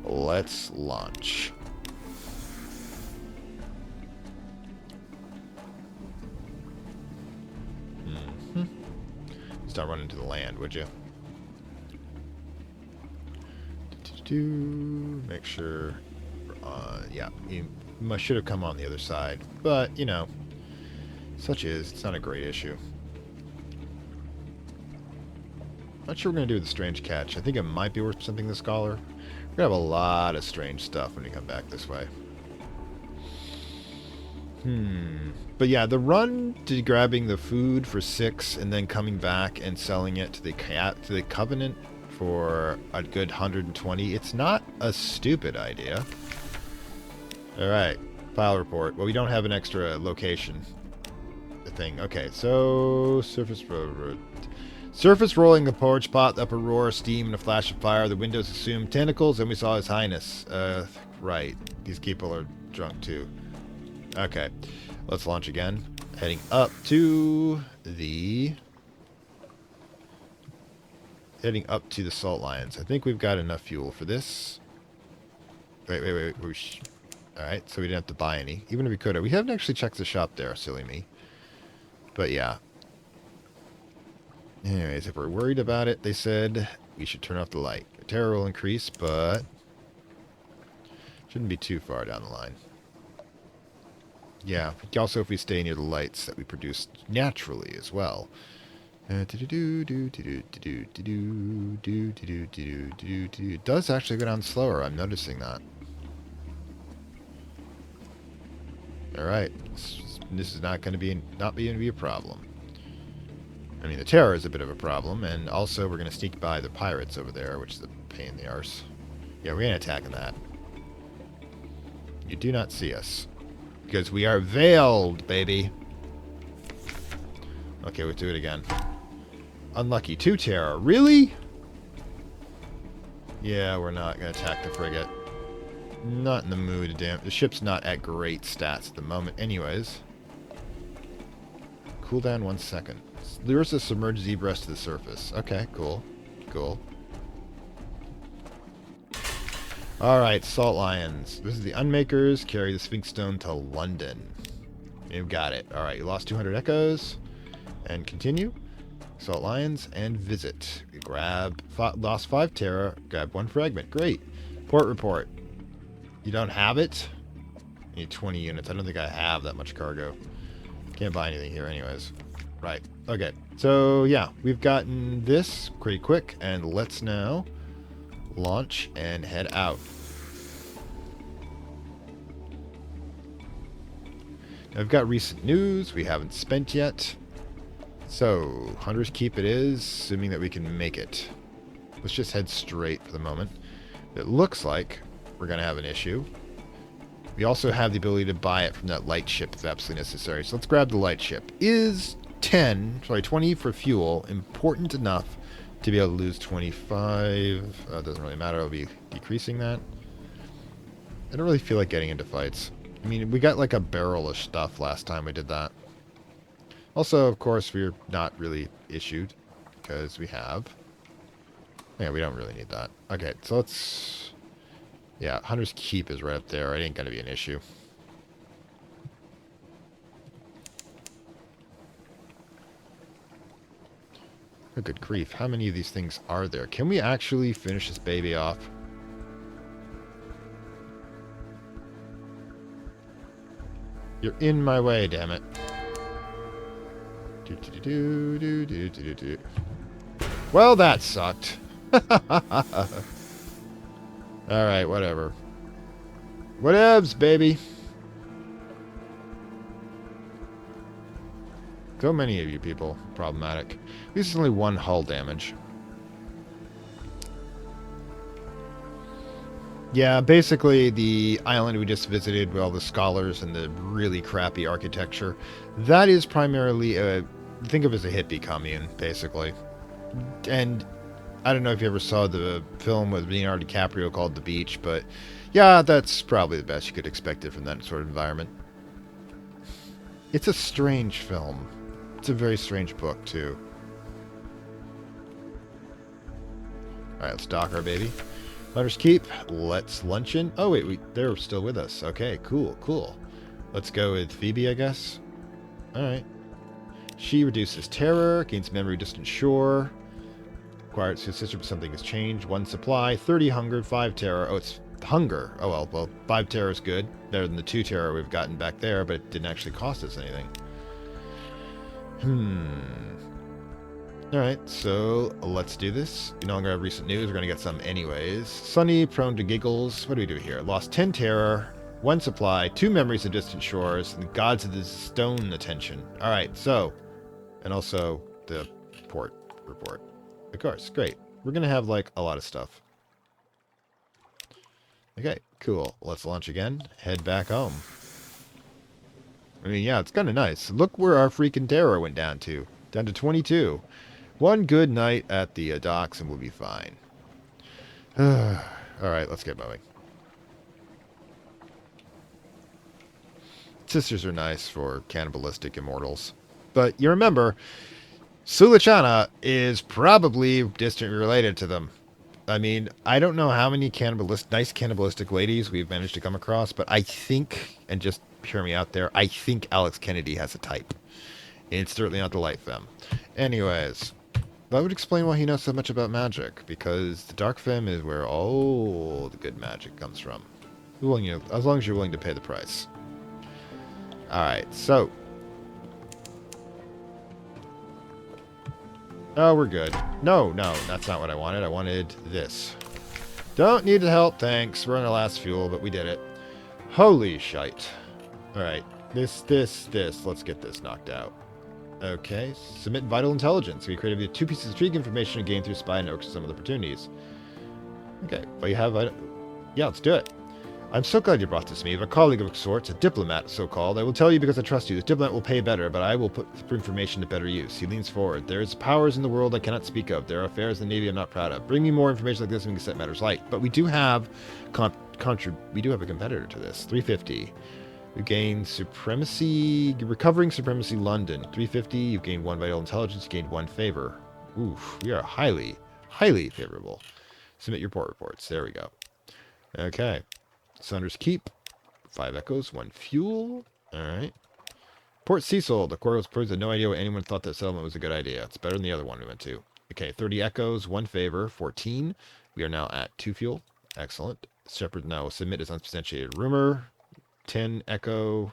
Let's launch. Start running to the land, would you? Make sure... yeah, you should have come on the other side. But, you know, such is. It's not a great issue. Not sure what we're going to do with the strange catch. I think it might be worth something to Scholar. We're going to have a lot of strange stuff when we come back this way. But yeah, the run to grabbing the food for 6 and then coming back and selling it to the Covenant for a good 120, it's not a stupid idea. Alright, file report. Well, we don't have an extra location. The thing. Okay, so surface rolling the porch pot, up a roar of steam and a flash of fire. The windows assumed tentacles, and we saw His Highness. Right. These people are drunk too. Okay, let's launch again. Heading up to the Salt Lions. I think we've got enough fuel for this. Wait. Alright, so we didn't have to buy any. Even if we could have. We haven't actually checked the shop there, silly me. But yeah. Anyways, if we're worried about it, they said we should turn off the light. Terror will increase, but shouldn't be too far down the line. Yeah, also if we stay near the lights that we produce naturally as well. It does actually go down slower. I'm noticing that. Alright, this is not going to be a problem. I mean, the terror is a bit of a problem, and also we're going to sneak by the pirates over there, which is a pain in the arse. Yeah, we ain't attacking that. You do not see us. Because we are veiled, baby. Okay, we'll do it again. Unlucky. 2 terror. Really? Yeah, we're not going to attack the frigate. Not in the mood, damn. The ship's not at great stats at the moment anyways. Cool down 1 second. Lures a submerged zebra to the surface. Okay, cool. Cool. Alright, Salt Lions. This is the Unmakers. Carry the Sphinx Stone to London. You've got it. Alright, you lost 200 echoes. And continue. Salt Lions and visit. Grab. Lost 5 Terra. Grab 1 fragment. Great. Port report. You don't have it? I need 20 units. I don't think I have that much cargo. Can't buy anything here anyways. Right. Okay. So, yeah. We've gotten this pretty quick. And let's now launch and head out. Now, I've got recent news we haven't spent yet. So, Hunter's Keep it is, assuming that we can make it. Let's just head straight for the moment. It looks like we're going to have an issue. We also have the ability to buy it from that light ship if absolutely necessary. So let's grab the light ship. Is 20 for fuel important enough to be able to lose 25? Doesn't really matter. I'll be decreasing that. I don't really feel like getting into fights. I mean, we got like a barrel of stuff last time we did that. Also, of course, we're not really issued because we have. Yeah, we don't really need that. Okay, so let's. Yeah, Hunter's Keep is right up there. It ain't going to be an issue. Oh, good grief. How many of these things are there? Can we actually finish this baby off? You're in my way, damn it. Well, that sucked. Alright, whatever. Whatevs, baby. So many of you people. Problematic. At least it's only 1 hull damage. Yeah, basically the island we just visited with all the scholars and the really crappy architecture, that is primarily a, think of it as a hippie commune, basically. And I don't know if you ever saw the film with Leonardo DiCaprio called The Beach, but yeah, that's probably the best you could expect it from that sort of environment. It's a strange film. It's a very strange book, too. Alright, let's dock our baby. Hunter's Keep. Let's luncheon. Oh, wait, they're still with us. Okay, cool, cool. Let's go with Phoebe, I guess. Alright. She reduces terror, gains memory distant shore. Acquired to sister, but something has changed. 1 supply, 30 hunger, 5 terror. Oh, it's hunger. Oh, well, 5 terror is good. Better than the 2 terror we've gotten back there, but it didn't actually cost us anything. Alright, so let's do this. You no longer have recent news. We're going to get some anyways. Sunny, prone to giggles. What do we do here? Lost 10 terror, 1 supply, 2 memories of distant shores, and the gods of the stone attention. Alright, so, and also the port report. Of course, great. We're going to have, like, a lot of stuff. Okay, cool. Let's launch again. Head back home. I mean, yeah, it's kind of nice. Look where our freaking terror went down to. Down to 22. 1 good night at the docks and we'll be fine. Alright, let's get moving. Sisters are nice for cannibalistic immortals. But you remember, Sulachana is probably distantly related to them. I mean, I don't know how many nice cannibalistic ladies we've managed to come across, but I think, and just hear me out there, I think Alex Kennedy has a type. It's certainly not the Light Femme. Anyways, that would explain why he knows so much about magic, because the Dark Femme is where all the good magic comes from. As long as you're willing to pay the price. Alright, so. Oh, we're good. No, that's not what I wanted. I wanted this. Don't need the help, thanks. We're on our last fuel, but we did it. Holy shite. Alright, this. Let's get this knocked out. Okay, submit vital intelligence. We created 2 pieces of intrigue information to gain through spy and orcs some of the opportunities. Okay, but you have... Yeah, let's do it. I'm so glad you brought this to me. I'm a colleague of sorts, a diplomat, so-called. I will tell you because I trust you. This diplomat will pay better, but I will put information to better use. He leans forward. There is powers in the world I cannot speak of. There are affairs in the Navy I'm not proud of. Bring me more information like this and we can set matters light. But we do have we do have a competitor to this. 350. You gain supremacy, recovering supremacy London. 350. You've gained 1 vital intelligence. You gained 1 favor. Oof, we are highly, highly favorable. Submit your port reports. There we go. Okay. Saunders Keep. 5 echoes, 1 fuel. Alright. Port Cecil. The court was proved had no idea what anyone thought that settlement was a good idea. It's better than the other one we went to. Okay, 30 echoes, 1 favor, 14. We are now at 2 fuel. Excellent. Shepard now will submit his unsubstantiated rumor. 10 echo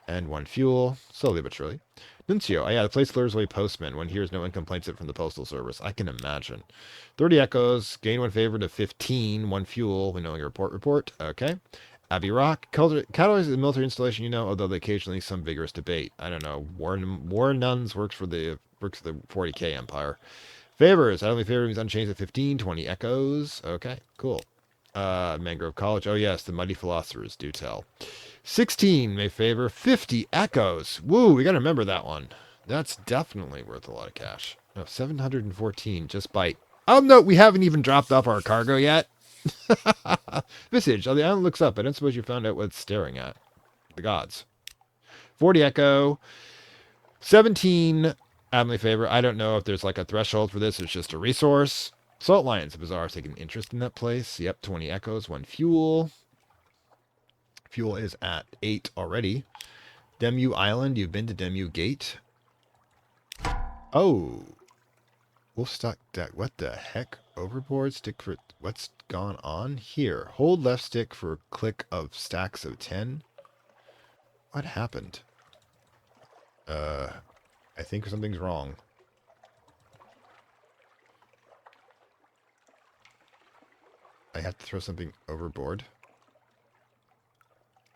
and 1 fuel. Slowly but surely. Nuncio. Oh yeah, the place lures away postmen. One hears no one complains it from the postal service. I can imagine. 30 echoes. Gain 1 favor to 15. 1 fuel. We know your report. Okay. Abbey Rock. Catalyze is a military installation, you know, although occasionally some vigorous debate. I don't know. War nuns works for the 40k Empire. Favors. I only favor means unchanged at 15. 20 echoes. Okay, cool. Mangrove College. Oh yes, the mighty philosophers do tell. 16 may favor. 50 echoes. Woo, we gotta remember that one. That's definitely worth a lot of cash. No, 714 just by... Oh no, we haven't even dropped off our cargo yet. Visage. Oh, the island looks up. I don't suppose you found out what it's staring at. The gods. 40 echo. 17 Admiralty favor. I don't know if there's like a threshold for this. It's just a resource. Salt Lions. Bizarre. Taking interest in that place. Yep. 20 echoes. 1 fuel. Fuel is at 8 already. Demu Island. You've been to Demu Gate. Oh. Wolfstock deck. What the heck? Overboard stick for... What's gone on here? Hold left stick for a click of stacks of 10. What happened? I think something's wrong. I have to throw something overboard.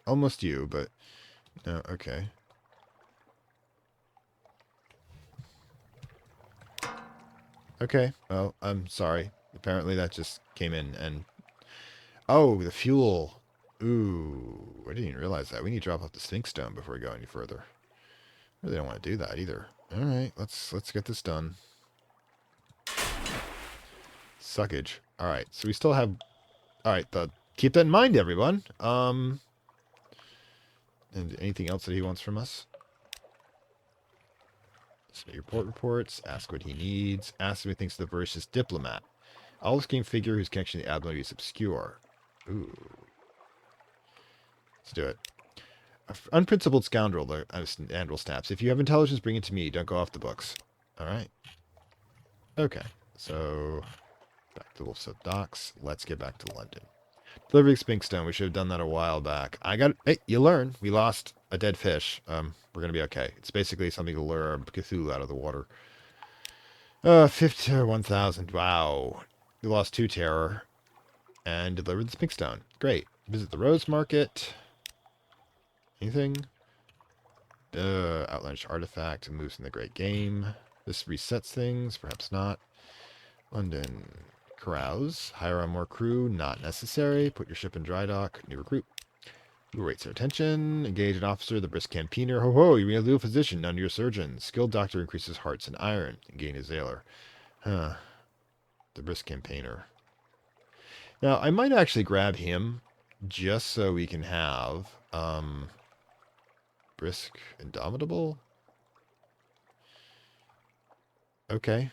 Almost you, but... No, okay. Okay, well, I'm sorry. Apparently that just came in and... Oh, the fuel. Ooh, I didn't even realize that. We need to drop off the Sphinx Stone before we go any further. I really don't want to do that either. Alright, let's get this done. Suckage. Alright, so we still have... Alright, keep that in mind, everyone. And anything else that he wants from us? Submit your port reports. Ask what he needs. Ask if he thinks the voracious diplomat. Olive game figure whose connection to the Admiral is obscure. Ooh. Let's do it. Unprincipled scoundrel, the Andrel snaps. If you have intelligence, bring it to me. Don't go off the books. Alright. Okay. So, back to Wolfsub Docks. Let's get back to London. Delivery Spinkstone. We should have done that a while back. Hey, you learn. We lost a dead fish. We're going to be okay. It's basically something to lure Cthulhu out of the water. 50 to 1,000. Wow. We lost 2 terror. And delivered the Spinkstone. Great. Visit the Rose Market. Anything? Outlandish artifact. Moves in the Great Game. This resets things. Perhaps not. London. Carouse. Hire on more crew. Not necessary. Put your ship in dry dock. New recruit. Who rates their attention? Engage an officer. The brisk campaigner. Ho ho. You renew a physician. None to your surgeon. Skilled doctor increases hearts and iron. And gain a sailor. Huh. The brisk campaigner. Now, I might actually grab him just so we can have brisk indomitable. Okay.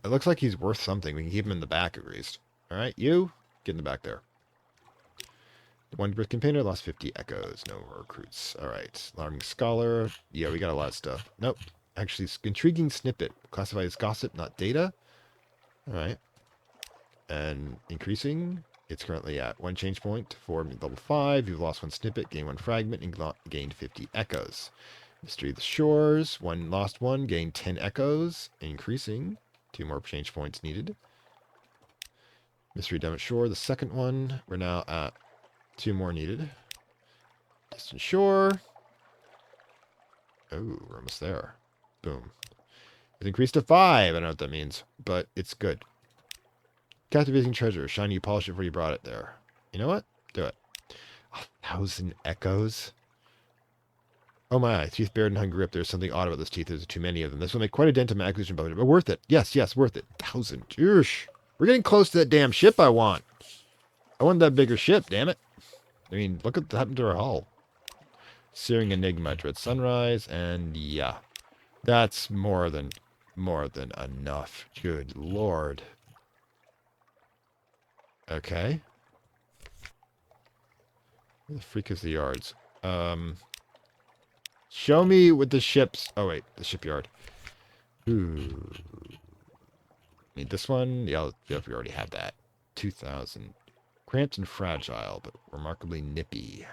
It looks like he's worth something. We can keep him in the back at least. Alright, you get in the back there. The one brisk campaigner lost 50 echoes. No more recruits. Alright. Alarming scholar. Yeah, we got a lot of stuff. Nope. Actually, intriguing snippet. Classified as gossip, not data. Alright. And increasing. It's currently at 1 change point for level 5. You've lost 1 snippet, gained 1 fragment, and gained 50 echoes. Mystery of the Shores. 1 lost 1, gained 10 echoes. Increasing. 2 more change points needed. Mystery Demon Shore, the second one. We're now at 2 more needed. Distant Shore. Oh, we're almost there. Boom. It's increased to 5. I don't know what that means, but it's good. Captivating treasure. Shiny, you polish it before you brought it there. You know what? Do it. 1,000 echoes? Oh my, teeth bared and hung grip. There's something odd about those teeth. There's too many of them. This will make quite a dent in my acquisition budget, but worth it. Yes, yes, worth it. 1,000. Yeesh. We're getting close to that damn ship I want. I want that bigger ship, damn it. I mean, look at what happened to our hull. Searing Enigma, Dread Sunrise, and yeah. That's more than enough. Good lord. Okay. Where the freak is the yards? Show me with the ships. Oh wait, the shipyard. Ooh. Need this one? Yeah, we already have that. 2,000. Cramped and fragile, but remarkably nippy.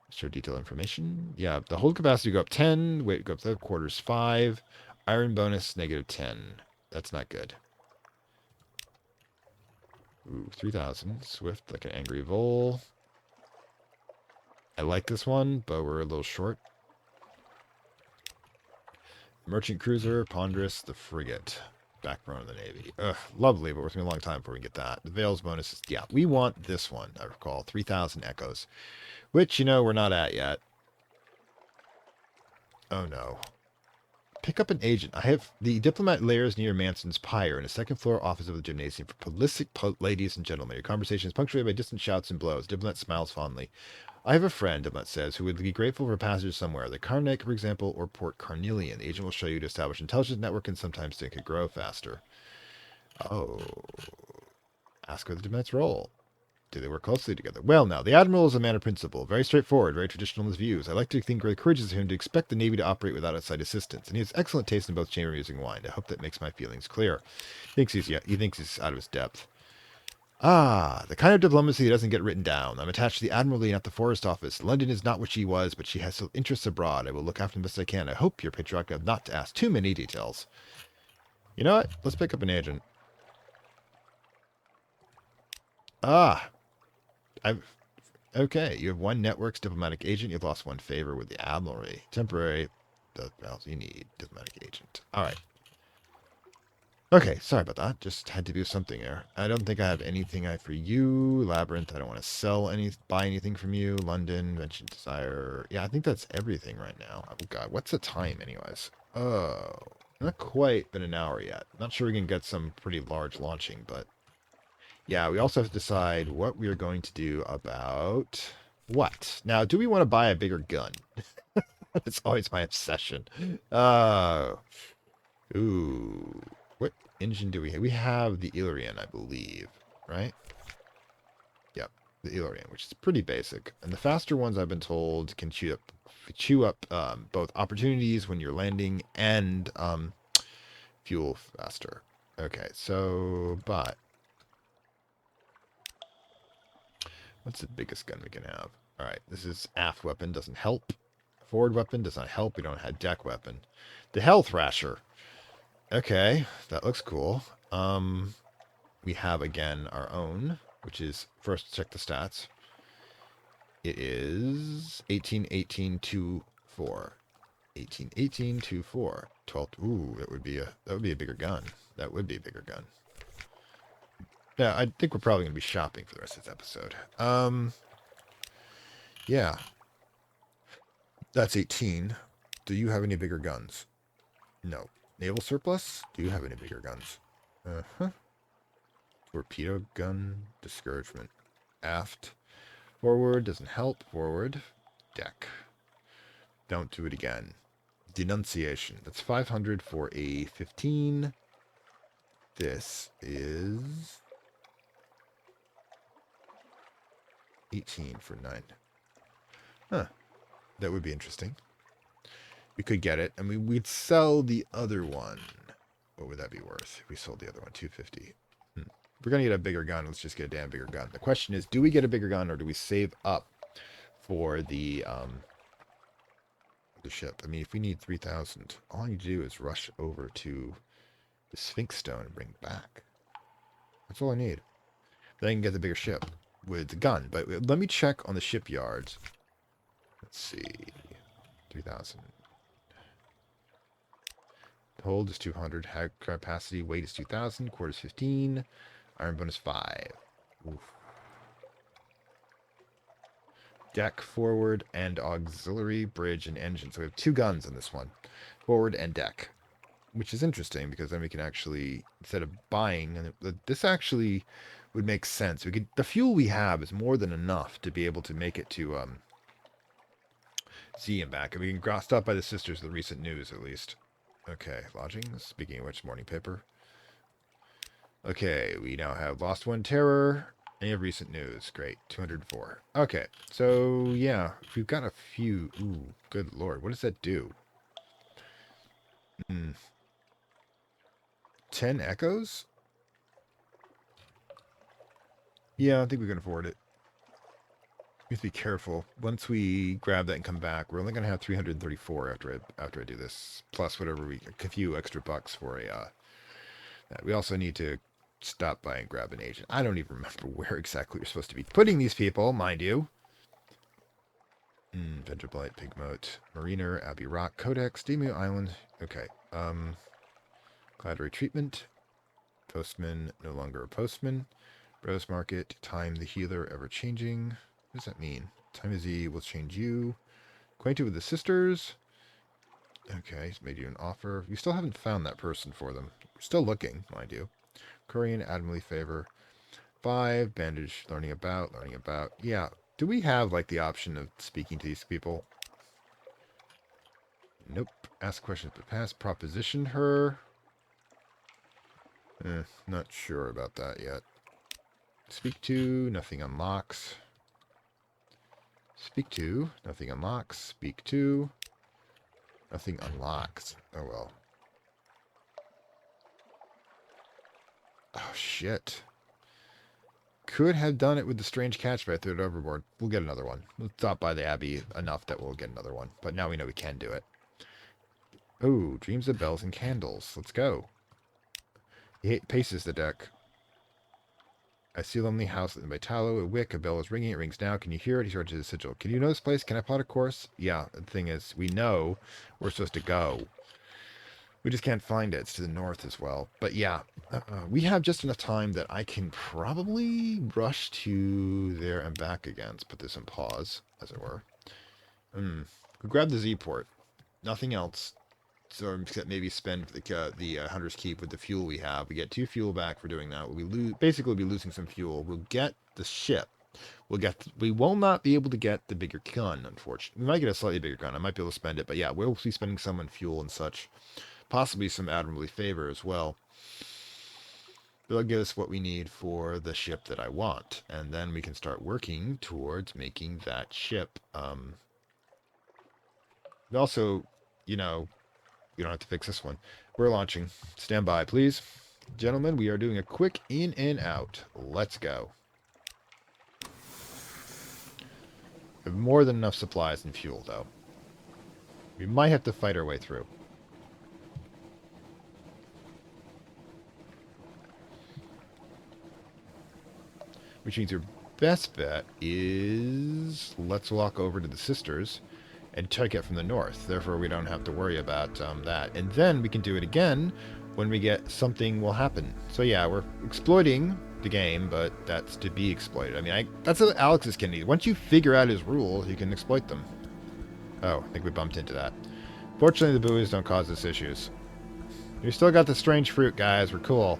Show detailed information. Yeah, the hold capacity go up 10. Weight go up 3 quarters 5. Iron bonus negative 10. That's not good. Ooh, 3,000. Swift like an angry vole. I like this one, but we're a little short. Merchant cruiser, ponderous, the frigate. Backbone of the Navy. Ugh, lovely, but it's going to be a long time before we get that. The Veils bonus is, yeah, we want this one, I recall. 3,000 echoes. Which, you know, we're not at yet. Oh no. Pick up an agent. I have the diplomat layers near Manson's Pyre in a second floor office of the gymnasium for prolific ladies and gentlemen. Your conversation is punctuated by distant shouts and blows. Diplomat smiles fondly. I have a friend, Diplomat says, who would be grateful for passage somewhere. The Karnak, for example, or Port Carnelian. The agent will show you to establish intelligence network and sometimes think it grow faster. Oh. Ask what the diplomat's role. Do they work closely together? Well, now, the Admiral is a man of principle, very straightforward, very traditional in his views. I like to think it encourages him to expect the Navy to operate without outside assistance, and he has excellent taste in both chamber music and wine. I hope that makes my feelings clear. He thinks he's out of his depth. Ah, the kind of diplomacy that doesn't get written down. I'm attached to the Admiralty, not the Forest Office. London is not what she was, but she has still interests abroad. I will look after them best I can. I hope you're patriotic enough not to ask too many details. You know what? Let's pick up an agent. Ah, I've okay, you have one network's diplomatic agent. You've lost one favor with the Admiralty. Temporary. The else you need diplomatic agent. All right. Okay, sorry about that. Just had to do something there. I don't think I have anything for you. Labyrinth. I don't want to buy anything from you. London. Mention Desire. Yeah, I think that's everything right now. Oh God, what's the time, anyways? Oh, not quite been an hour yet. Not sure we can get some pretty large launching, but yeah, we also have to decide what we are going to do about what. Now, do we want to buy a bigger gun? It's always my obsession. Uh, ooh. What engine do we have? We have the Illyrian, I believe, right? Yep, the Illyrian, which is pretty basic. And the faster ones, I've been told, can chew up both opportunities when you're landing and fuel faster. Okay, so, but what's the biggest gun we can have? All right, this is aft weapon, doesn't help. Forward weapon does not help. We don't have deck weapon. The Hell Thrasher. Okay, that looks cool. We have again our own, which is first check the stats. It is 18, 18, 2, 4. 18, 18, 2, 4. 12. Ooh, that would be a bigger gun. That would be a bigger gun. Yeah, I think we're probably gonna be shopping for the rest of this episode. Yeah. That's 18. Do you have any bigger guns? No. Naval surplus? Do you have any bigger guns? Uh-huh. Torpedo gun. Discouragement. Aft. Forward doesn't help. Forward. Deck. Don't do it again. Denunciation. That's 500 for a 15. This is 18 for 9. Huh. That would be interesting. We could get it, and we'd sell the other one. What would that be worth if we sold the other one? 250. If we're going to get a bigger gun, let's just get a damn bigger gun. The question is, do we get a bigger gun, or do we save up for the ship? I mean, if we need 3,000, all you do is rush over to the Sphinx Stone and bring it back. That's all I need. Then I can get the bigger ship with the gun. But let me check on the shipyards. Let's see. 3,000. Hold is 200. High capacity. Weight is 2,000. Quarters 15. Iron bonus 5. Oof. deck, forward, and auxiliary, bridge, and engine. So we have 2 guns in this one. Forward and deck. Which is interesting, because then we can actually, instead of buying, and this actually would make sense. The fuel we have is more than enough to be able to make it to Z and back. And we can stop by the sisters of the recent news, at least. Okay, lodging. Speaking of which, morning paper. Okay, we now have Lost One Terror. Any of recent news. Great. 204. Okay, so yeah, we've got a few. Ooh, good lord. What does that do? 10 echoes? Yeah, I think we can afford it. We have to be careful. Once we grab that and come back, we're only going to have 334 after I do this. Plus whatever a few extra bucks for a, we also need to stop by and grab an agent. I don't even remember where exactly we're supposed to be putting these people, mind you. Venture Blight, Pigmote, Mariner, Abbey Rock, Codex, Demu Island. Okay. Collateral Treatment. Postman, no longer a postman. Rose Market, Time the Healer, ever changing. What does that mean? Time of Z will change you. Acquainted with the sisters. Okay, he's made you an offer. You still haven't found that person for them. We're still looking, mind you. Korean, admirably favor. 5, bandage, learning about. Yeah. Do we have, like, the option of speaking to these people? Nope. Ask questions but pass. Proposition her. Not sure about that yet. Speak to, nothing unlocks. Speak to, nothing unlocks. Speak to, nothing unlocks. Oh well. Oh shit. Could have done it with the strange catch, but I threw it overboard. We'll get another one. We'll stop by the Abbey enough that we'll get another one. But now we know we can do it. Oh, dreams of bells and candles. Let's go. He paces the deck. I see a lonely house lit by tallow, a wick, a bell is ringing, it rings now. Can you hear it? He starts his sigil. Can you know this place? Can I plot a course? Yeah, the thing is, we know we're supposed to go. We just can't find it. It's to the north as well. But yeah, we have just enough time that I can probably rush to there and back again. Let's put this in pause, as it were. We'll grab the Z port. Nothing else. So maybe spend the Hunter's Keep with the fuel we have. We get 2 fuel back for doing that. Basically be losing some fuel. We'll get the ship. We will not be able to get the bigger gun, unfortunately. We might get a slightly bigger gun. I might be able to spend it, but yeah, we'll be spending some on fuel and such. Possibly some admirably favor as well. They'll give us what we need for the ship that I want, and then we can start working towards making that ship. Also, you know, we don't have to fix this one. We're launching. Stand by, please. Gentlemen, we are doing a quick in and out. Let's go. We have more than enough supplies and fuel, though. We might have to fight our way through. Which means your best bet is let's walk over to the sisters and check it from the north. Therefore, we don't have to worry about that. And then we can do it again when we get something will happen. So yeah, we're exploiting the game, but that's to be exploited. I mean, that's what Alex is getting. Once you figure out his rules, you can exploit them. Oh, I think we bumped into that. Fortunately, the buoys don't cause us issues. We still got the strange fruit, guys. We're cool.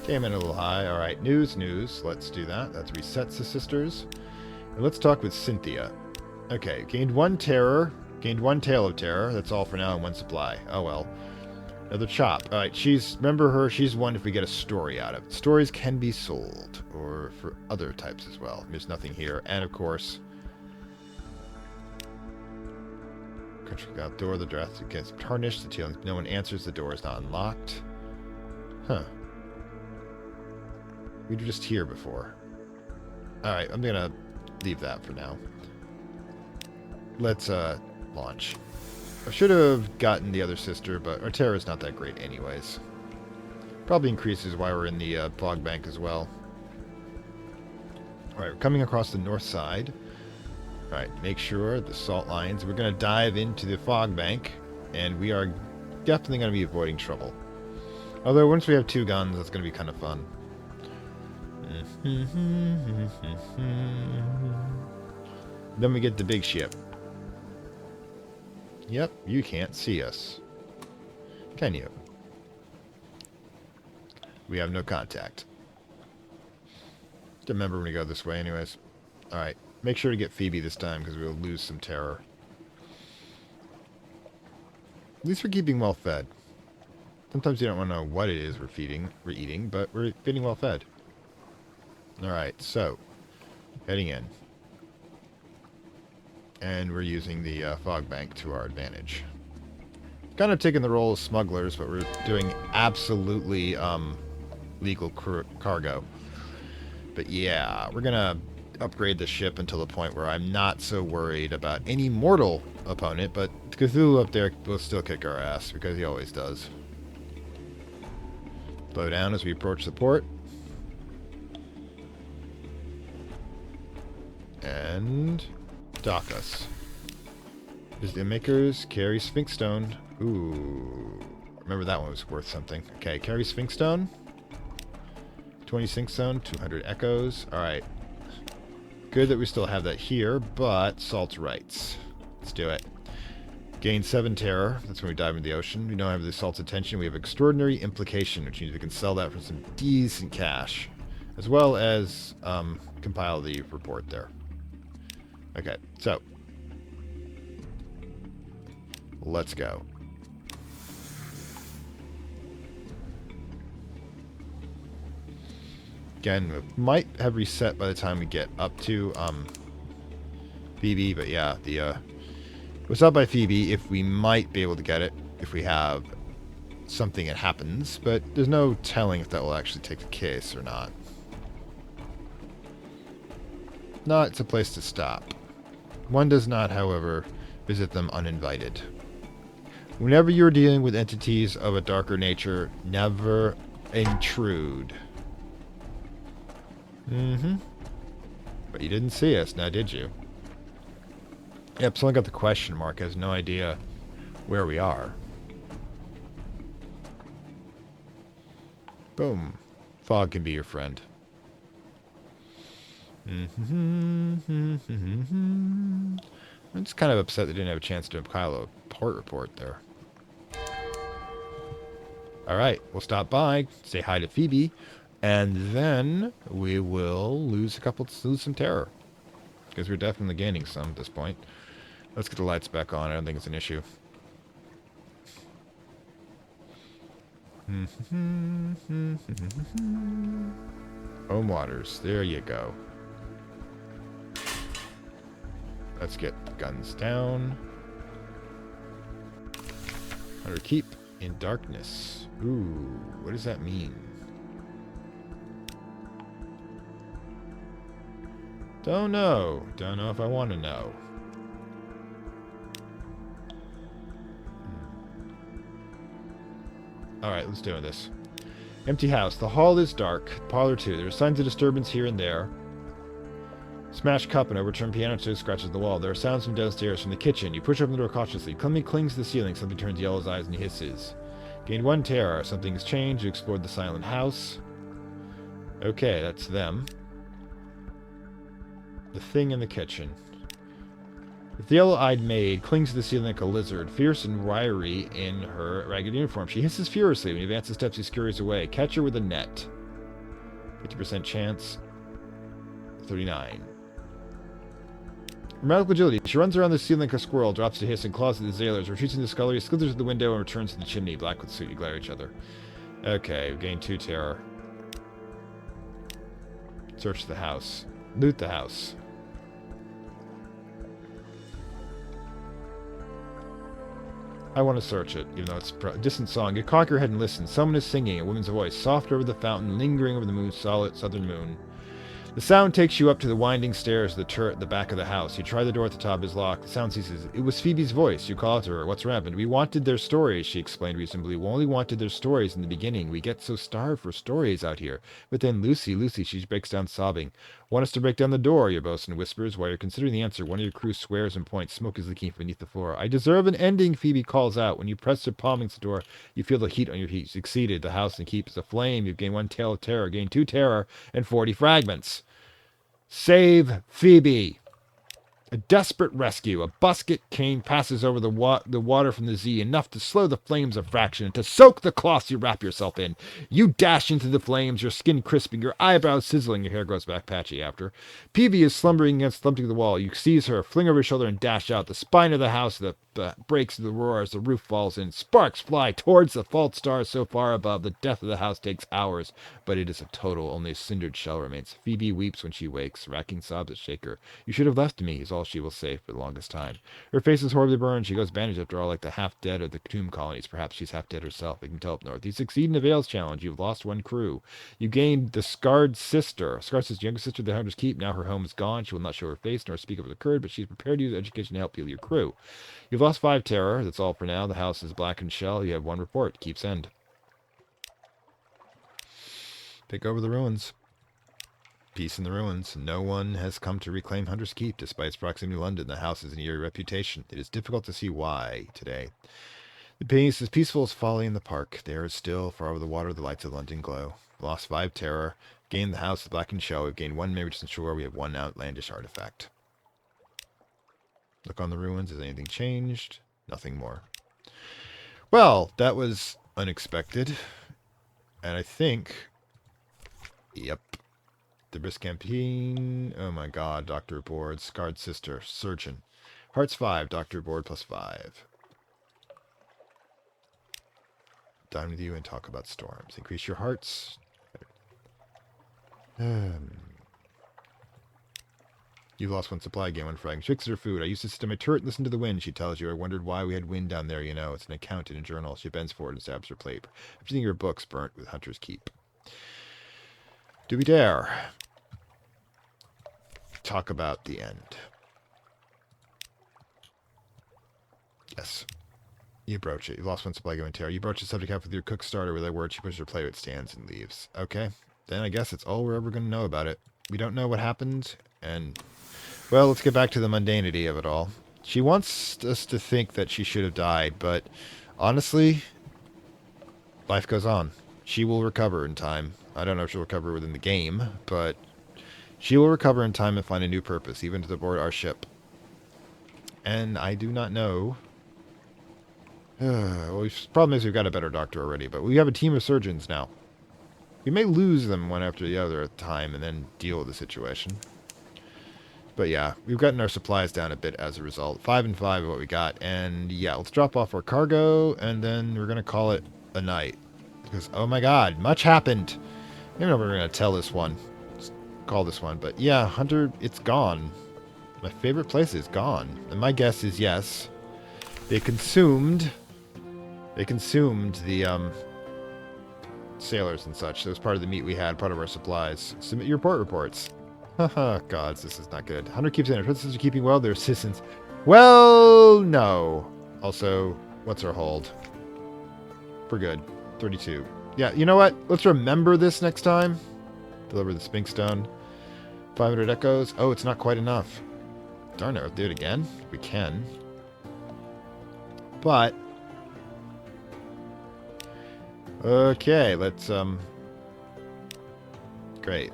Came in a little high. Alright, news. Let's do that. That resets the sisters. And let's talk with Cynthia. Okay, gained 1 terror. Gained 1 tale of terror. That's all for now and 1 supply. Oh well. Another chop. Alright, remember her, she's one if we get a story out of it. Stories can be sold. Or for other types as well. There's nothing here. And of course, country outdoor, the draft gets tarnished, the tail, no one answers, the door is not unlocked. Huh. We were just here before. Alright, I'm gonna leave that for now. Let's launch. I should have gotten the other sister, but our terror is not that great anyways. Probably increases while we're in the fog bank as well. Alright, we're coming across the north side. Alright, make sure the salt lines. We're going to dive into the fog bank, and we are definitely going to be avoiding trouble. Although once we have 2 guns, that's going to be kind of fun. Then we get the big ship. Yep, you can't see us. Can you? We have no contact. Remember when we go this way anyways. Alright, make sure to get Phoebe this time because we'll lose some terror. At least we're keeping well fed. Sometimes you don't want to know what it is we're eating, but we're getting well fed. Alright, so, heading in. And we're using the fog bank to our advantage. Kind of taking the role of smugglers, but we're doing absolutely legal cargo. But yeah, we're going to upgrade the ship until the point where I'm not so worried about any mortal opponent, but Cthulhu up there will still kick our ass, because he always does. Slow down as we approach the port. And dock us. There's the makers, carry Sphinx Stone. Ooh, remember that one was worth something. Okay, carry Sphinx Stone. 20 Sphinx Stone, 200 echoes. Alright. Good that we still have that here, but Salt's rights. Let's do it. Gain 7 terror. That's when we dive into the ocean. We don't have the Salt's attention. We have extraordinary implication, which means we can sell that for some decent cash. As well as compile the report there. Okay, so. Let's go. Again, it might have reset by the time we get up to Phoebe, but yeah, it was up by Phoebe if we might be able to get it if we have something that happens, but there's no telling if that will actually take the case or not. No, it's a place to stop. One does not, however, visit them uninvited. Whenever you're dealing with entities of a darker nature, never intrude. But you didn't see us, now did you? Yep, someone got the question mark, has no idea where we are. Boom. Fog can be your friend. I'm just kind of upset they didn't have a chance to compile a port report there. Alright, we'll stop by, say hi to Phoebe, and then we will lose some terror. Because we're definitely gaining some at this point. Let's get the lights back on, I don't think it's an issue. Home waters, there you go. Let's get the guns down. Under keep in darkness. Ooh, what does that mean? Don't know. Don't know if I want to know. Alright, let's do this. Empty house. The hall is dark. Parlor too. There are signs of disturbance here and there. Smashed cup and overturned piano scratches the wall. There are sounds from downstairs, from the kitchen. You push open the door cautiously. Clemmy clings to the ceiling. Something turns yellow his eyes and he hisses. Gained 1 terror. Something's changed. You explored the silent house. Okay, that's them. The thing in the kitchen. The yellow-eyed maid clings to the ceiling like a lizard, fierce and wiry in her ragged uniform. She hisses furiously. When he advances steps, he scurries away. Catch her with a net. 50% chance. 39. Magical agility. She runs around the ceiling like a squirrel, drops to hiss and claws at the sailors, retreats into the scullery, slithers to the window, and returns to the chimney. Black with suit, you glare at each other. Okay, we've gained 2 terror. Search the house. Loot the house. I want to search it, even though it's a distant song. You cock your head and listen. Someone is singing, a woman's voice, soft over the fountain, lingering over the moon's solid southern moon. The sound takes you up to the winding stairs of the turret at the back of the house. You try the door at the top is locked. The sound ceases. It was Phoebe's voice. You call out to her. What's happened? We wanted their stories, she explained reasonably. We only wanted their stories in the beginning. We get so starved for stories out here. But then Lucy, she breaks down sobbing. Want us to break down the door, your bosun whispers. While you're considering the answer, one of your crew swears and points. Smoke is leaking from beneath the floor. I deserve an ending, Phoebe calls out. When you press her palm against the door, you feel the heat on your feet. Succeeded. The house and keep is aflame. You've gained 1 tale of terror, gained 2 terror, and 40 fragments. Save Phoebe. A desperate rescue. A busket cane passes over the water from the Z, enough to slow the flames a fraction and to soak the cloths you wrap yourself in. You dash into the flames, your skin crisping, your eyebrows sizzling, your hair grows back patchy after. Phoebe is slumbering slumping to the wall. You seize her, fling over her shoulder, and dash out. The spine of the house breaks to the roar as the roof falls in. Sparks fly towards the fault stars so far above. The death of the house takes hours, but it is a total. Only a cindered shell remains. Phoebe weeps when she wakes, racking sobs that shake her. You should have left me, is all she will say for the longest time. Her face is horribly burned. She goes bandaged after all, like the half-dead of the tomb colonies. Perhaps she's half-dead herself. You can tell up north. You succeed in the Veils challenge. You've lost 1 crew. You gained the Scarred Sister. Scarred Sister, younger sister of the Hunter's Keep. Now her home is gone. She will not show her face nor speak of what occurred, but she's prepared to use education to help heal your crew. You've lost 5 terror. That's all for now. The house is blackened shell. You have 1 report. Keeps end. Take over the ruins. Peace in the ruins. No one has come to reclaim Hunter's Keep, despite its proximity to London. The house has an eerie reputation. It is difficult to see why today. The peace is peaceful as folly in the park. The air is still. Far over the water, the lights of London glow. Lost 5 terror. Gained the house, the blackened shell. We've gained 1 memory distant shore. We have 1 outlandish artifact. Look on the ruins. Has anything changed? Nothing more. Well, that was unexpected. And I think... Yep. The brisk campaign. Oh my god. Doctor aboard. Scarred Sister. Surgeon. Hearts 5. Doctor aboard plus 5. Dine with you and talk about storms. Increase your hearts. You've lost 1 supply, gain 1 frag. Fix her food. I used to sit in my turret and listen to the wind, she tells you. I wondered why we had wind down there, you know. It's an account in a journal. She bends forward and stabs her plate. Everything in your books burnt with Hunter's Keep. Do we dare talk about the end? Yes. You broach it. You lost 1 supply, gain 1 terror. You broach the subject half with your cook starter with a word. She pushes her plate, it stands and leaves. Okay. Then I guess it's all we're ever going to know about it. We don't know what happened, and... Well, let's get back to the mundanity of it all. She wants us to think that she should have died, but honestly, life goes on. She will recover in time. I don't know if she'll recover within the game, but she will recover in time and find a new purpose, even to board our ship. And I do not know... well, the problem is we've got a better doctor already, but we have a team of surgeons now. We may lose them one after the other at a time and then deal with the situation. But yeah, we've gotten our supplies down a bit as a result. 5 and 5 is what we got. And yeah, let's drop off our cargo and then we're going to call it a night. Because, oh my god, much happened. I don't know if we're going to tell this one. Just call this one. But yeah, Hunter, it's gone. My favorite place is gone. And my guess is yes. They consumed the sailors and such. That was part of the meat we had, part of our supplies. Submit your reports. Haha, gods, this is not good. Hunter keeps in. Our princesses are keeping well. Their assistants. Well, no. Also, what's our hold? We're good. 32. Yeah, you know what? Let's remember this next time. Deliver the Sphinx Stone. 500 echoes. Oh, it's not quite enough. Darn it, we'll do it again. We can. But... okay, let's, great.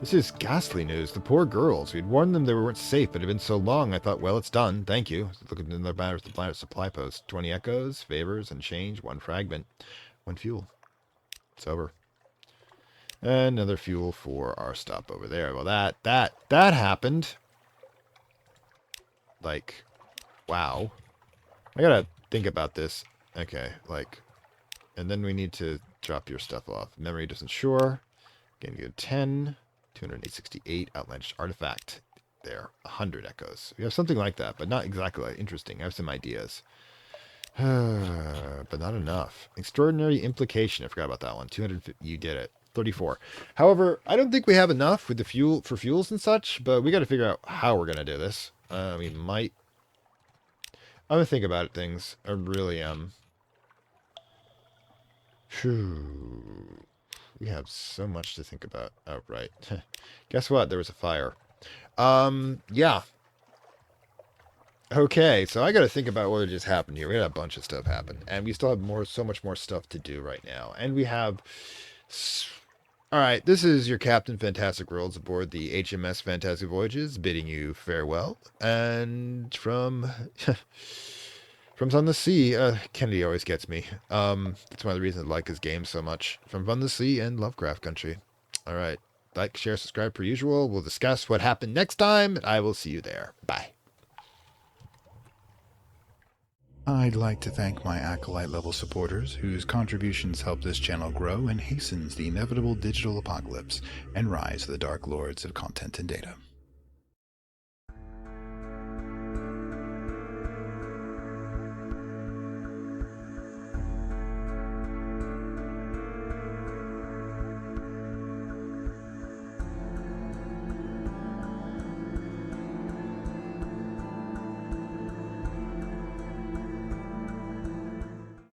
This is ghastly news. The poor girls. We'd warned them they weren't safe, but it had been so long, I thought, well, it's done. Thank you. Looking in the banner of the planet supply post. 20 echoes, favors, and change. 1 fragment. 1 fuel. It's over. And another fuel for our stop over there. Well, that happened. Like, wow. I gotta think about this. Okay, like, and then we need to drop your stuff off. Memory doesn't sure. Again, go 10. 268 outlandish artifact. There, 100 echoes. We have something like that, but not exactly like interesting. I have some ideas. But not enough. Extraordinary implication. I forgot about that one. 250. You did it. 34. However, I don't think we have enough with the fuel for fuels and such, but we got to figure out how we're going to do this. We might... I'm going to think about things. I really am. Phew. We have so much to think about. Oh, right. Guess what? There was a fire. Yeah. Okay, so I got to think about what just happened here. We had a bunch of stuff happen, and we still have so much more stuff to do right now. And we have... All right, this is your Captain Fantastic Worlds aboard the HMS Fantastic Voyages, bidding you farewell. And from from Sunless Sea, Kennedy always gets me. That's one of the reasons I like his game so much. From Sunless Sea and Lovecraft Country. All right, like, share, subscribe per usual. We'll discuss what happened next time. I will see you there. Bye. I'd like to thank my Acolyte level supporters whose contributions help this channel grow and hastens the inevitable digital apocalypse and rise of the Dark Lords of Content and Data.